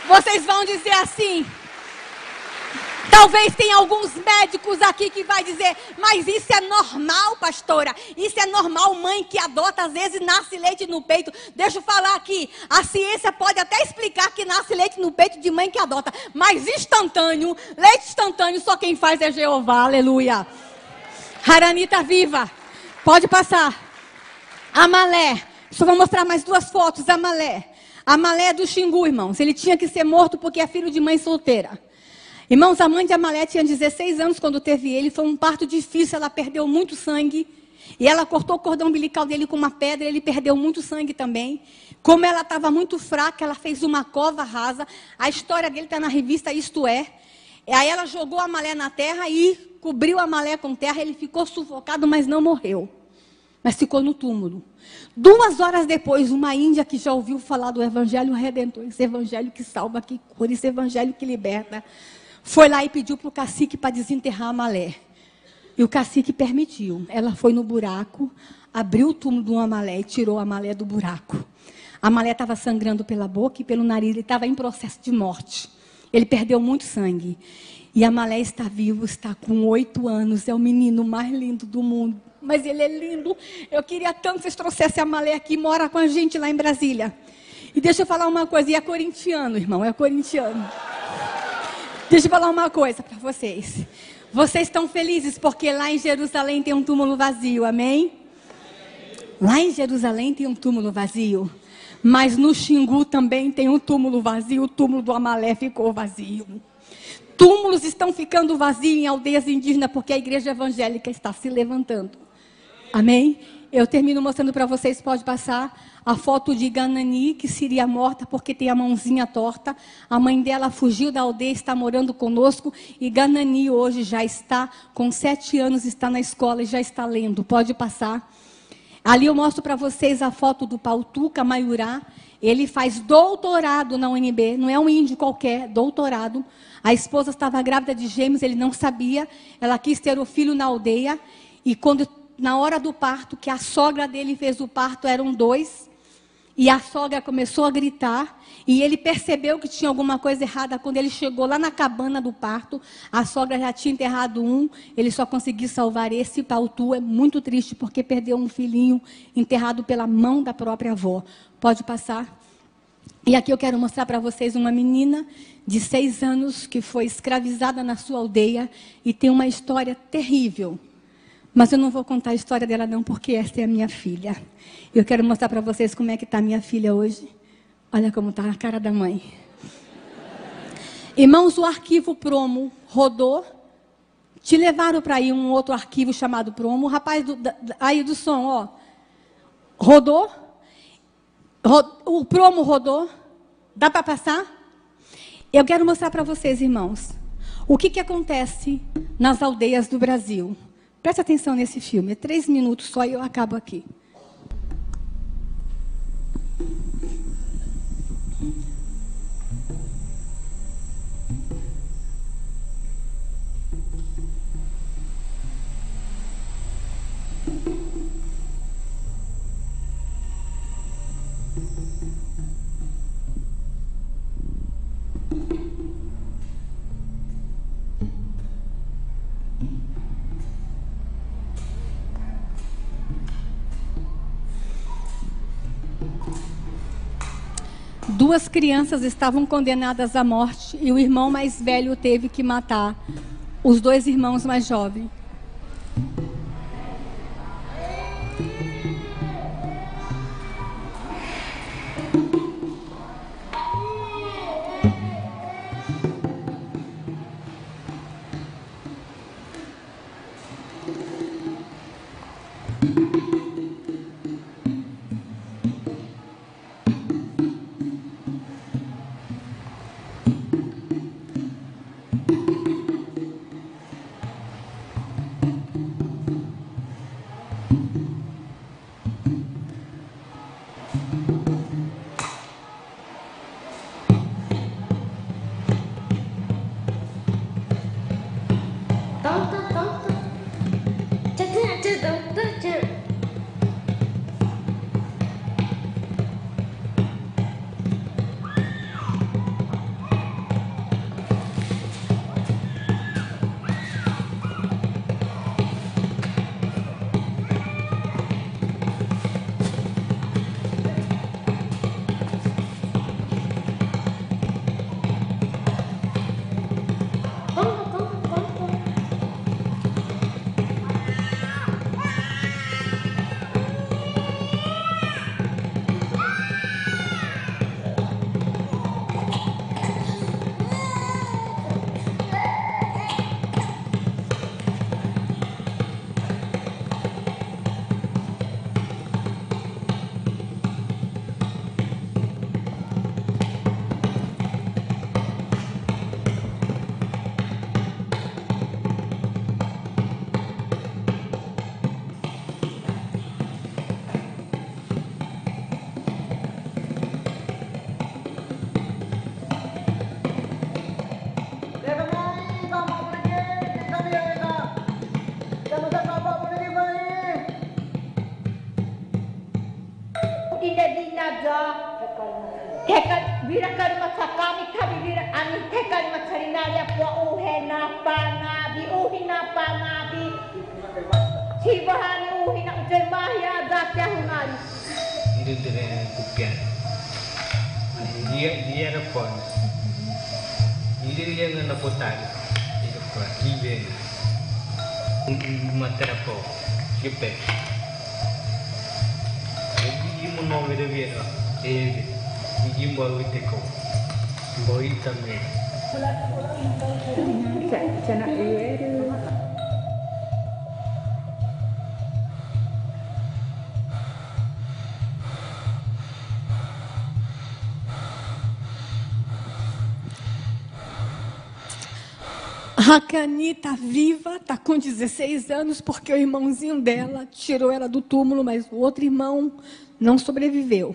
vocês vão dizer assim... Talvez tenha alguns médicos aqui que vai dizer, mas isso é normal, pastora. Isso é normal, mãe que adota, às vezes nasce leite no peito. Deixa eu falar aqui, a ciência pode até explicar que nasce leite no peito de mãe que adota. Mas instantâneo, leite instantâneo, só quem faz é Jeová, aleluia. Harani está viva, pode passar. Amalé, só vou mostrar mais 2 fotos, Amalé. Amalé é do Xingu, irmãos. Ele tinha que ser morto porque é filho de mãe solteira. Irmãos, a mãe de Amalé tinha 16 anos quando teve ele. Foi um parto difícil, ela perdeu muito sangue. E ela cortou o cordão umbilical dele com uma pedra, ele perdeu muito sangue também. Como ela estava muito fraca, ela fez uma cova rasa. A história dele está na revista Isto É. Aí ela jogou Amalé na terra e cobriu Amalé com terra. Ele ficou sufocado, mas não morreu. mas ficou no túmulo. 2 horas depois, uma índia que já ouviu falar do Evangelho Redentor, esse Evangelho que salva, que cura, esse Evangelho que liberta, foi lá e pediu para o cacique para desenterrar a Malé. E o cacique permitiu. Ela foi no buraco, abriu o túmulo do Amalé e tirou a Malé do buraco. A Malé estava sangrando pela boca e pelo nariz, ele estava em processo de morte. Ele perdeu muito sangue. E a Malé está vivo, está com 8 anos, é o menino mais lindo do mundo. Mas ele é lindo. Eu queria tanto que vocês trouxessem a Malé aqui, mora com a gente lá em Brasília. E deixa eu falar uma coisa, e é corintiano, irmão, é corintiano. Deixa eu falar uma coisa para vocês. Vocês estão felizes porque lá em Jerusalém tem um túmulo vazio, amém? Lá em Jerusalém tem um túmulo vazio. Mas no Xingu também tem um túmulo vazio, o túmulo do Amalé ficou vazio. Túmulos estão ficando vazios em aldeias indígenas porque a igreja evangélica está se levantando. Amém? Eu termino mostrando para vocês, pode passar, a foto de Ganani, que seria morta porque tem a mãozinha torta. A mãe dela fugiu da aldeia, está morando conosco. E Ganani hoje já está com 7 anos, está na escola e já está lendo. Pode passar. Ali eu mostro para vocês a foto do Pautuca Maiurá. Ele faz doutorado na UNB, não é um índio qualquer, doutorado. A esposa estava grávida de gêmeos, ele não sabia. Ela quis ter o filho na aldeia. E quando, na hora do parto, que a sogra dele fez o parto, eram 2. E a sogra começou a gritar. E ele percebeu que tinha alguma coisa errada. Quando ele chegou lá na cabana do parto, a sogra já tinha enterrado um. Ele só conseguiu salvar esse. Pautu é muito triste porque perdeu um filhinho enterrado pela mão da própria avó. Pode passar. E aqui eu quero mostrar para vocês uma menina de 6 anos que foi escravizada na sua aldeia e tem uma história terrível. Mas eu não vou contar a história dela não, porque esta é a minha filha. Eu quero mostrar para vocês como é que está a minha filha hoje. Olha como está a cara da mãe. Irmãos, o arquivo Promo rodou. Te levaram para aí um outro arquivo chamado Promo. O rapaz aí do som, ó. Rodou. O Promo rodou. Dá para passar? Eu quero mostrar para vocês, irmãos, o que acontece nas aldeias do Brasil. Presta atenção nesse filme. É 3 minutos só e eu acabo aqui. Duas crianças estavam condenadas à morte e o irmão mais velho teve que matar os 2 irmãos mais jovens. Vira karima sakami kami vira amin te karima sarinaria po uhena panabi uhina panabi sibahani uhina utemahya datya hunari itu dengan bukan dia ada pon dia yang ada potar itu apa kiben matera po kipe jadi mau beda beda Gigi baru teko, baru tamai. Cina iweru. Hakani está viva, está com 16 anos, porque o irmãozinho dela tirou ela do túmulo, mas o outro irmão não sobreviveu.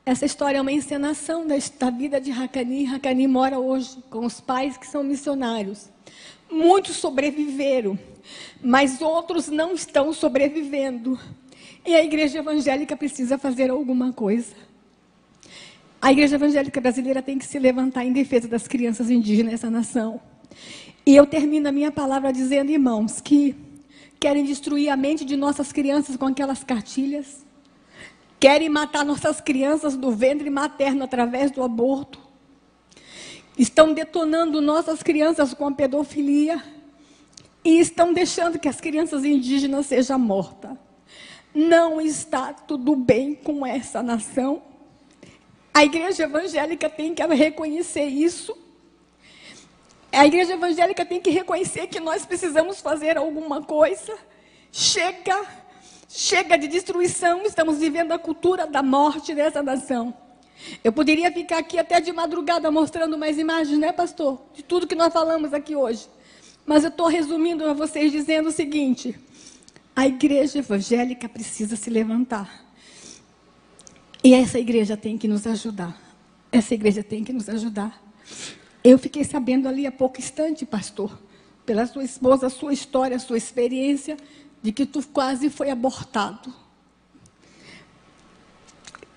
Essa história é uma encenação da vida de Hakani. Hakani mora hoje com os pais que são missionários. Muitos sobreviveram, mas outros não estão sobrevivendo. E a igreja evangélica precisa fazer alguma coisa. A igreja evangélica brasileira tem que se levantar em defesa das crianças indígenas nessa nação. E eu termino a minha palavra dizendo, irmãos, que querem destruir a mente de nossas crianças com aquelas cartilhas. Querem matar nossas crianças do ventre materno através do aborto. Estão detonando nossas crianças com a pedofilia. E estão deixando que as crianças indígenas sejam mortas. Não está tudo bem com essa nação. A igreja evangélica tem que reconhecer isso. A igreja evangélica tem que reconhecer que nós precisamos fazer alguma coisa. Chega de destruição, estamos vivendo a cultura da morte dessa nação. Eu poderia ficar aqui até de madrugada mostrando mais imagens, né, pastor? De tudo que nós falamos aqui hoje. Mas eu estou resumindo a vocês dizendo o seguinte: a igreja evangélica precisa se levantar. E essa igreja tem que nos ajudar. Essa igreja tem que nos ajudar. Eu fiquei sabendo ali há pouco instante, pastor, pela sua esposa, a sua história, a sua experiência, de que tu quase foi abortado.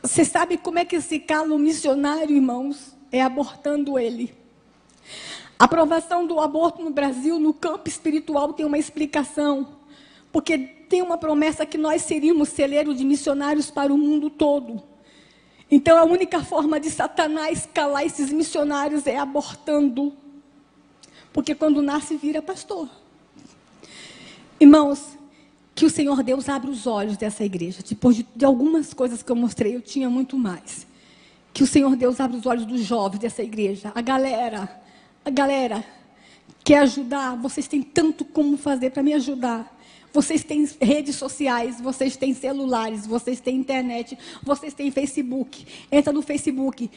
Você sabe como é que se cala o missionário, irmãos? É abortando ele. A aprovação do aborto no Brasil, no campo espiritual, tem uma explicação. Porque tem uma promessa que nós seríamos celeiro de missionários para o mundo todo. Então, a única forma de Satanás calar esses missionários é abortando. Porque quando nasce, vira pastor. Irmãos, que o Senhor Deus abra os olhos dessa igreja. Depois de algumas coisas que eu mostrei, eu tinha muito mais. Que o Senhor Deus abra os olhos dos jovens dessa igreja. A galera quer ajudar. Vocês têm tanto como fazer para me ajudar. Vocês têm redes sociais, vocês têm celulares, vocês têm internet, vocês têm Facebook. Entra no Facebook.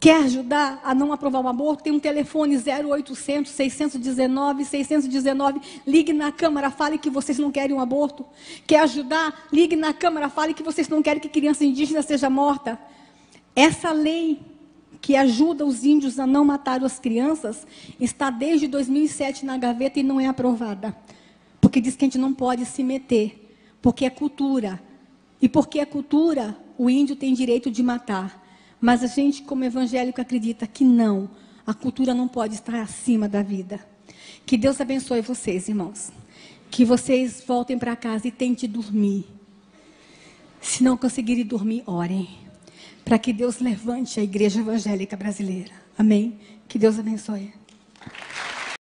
Quer ajudar a não aprovar um aborto? Tem um telefone 0800 619 619. Ligue na Câmara, fale que vocês não querem um aborto. Quer ajudar? Ligue na Câmara, fale que vocês não querem que criança indígena seja morta. Essa lei que ajuda os índios a não matar as crianças está desde 2007 na gaveta e não é aprovada. Porque diz que a gente não pode se meter, porque é cultura. E porque é cultura, o índio tem direito de matar. Mas a gente, como evangélico, acredita que não. A cultura não pode estar acima da vida. Que Deus abençoe vocês, irmãos. Que vocês voltem para casa e tentem dormir. Se não conseguirem dormir, orem. Para que Deus levante a igreja evangélica brasileira. Amém? Que Deus abençoe.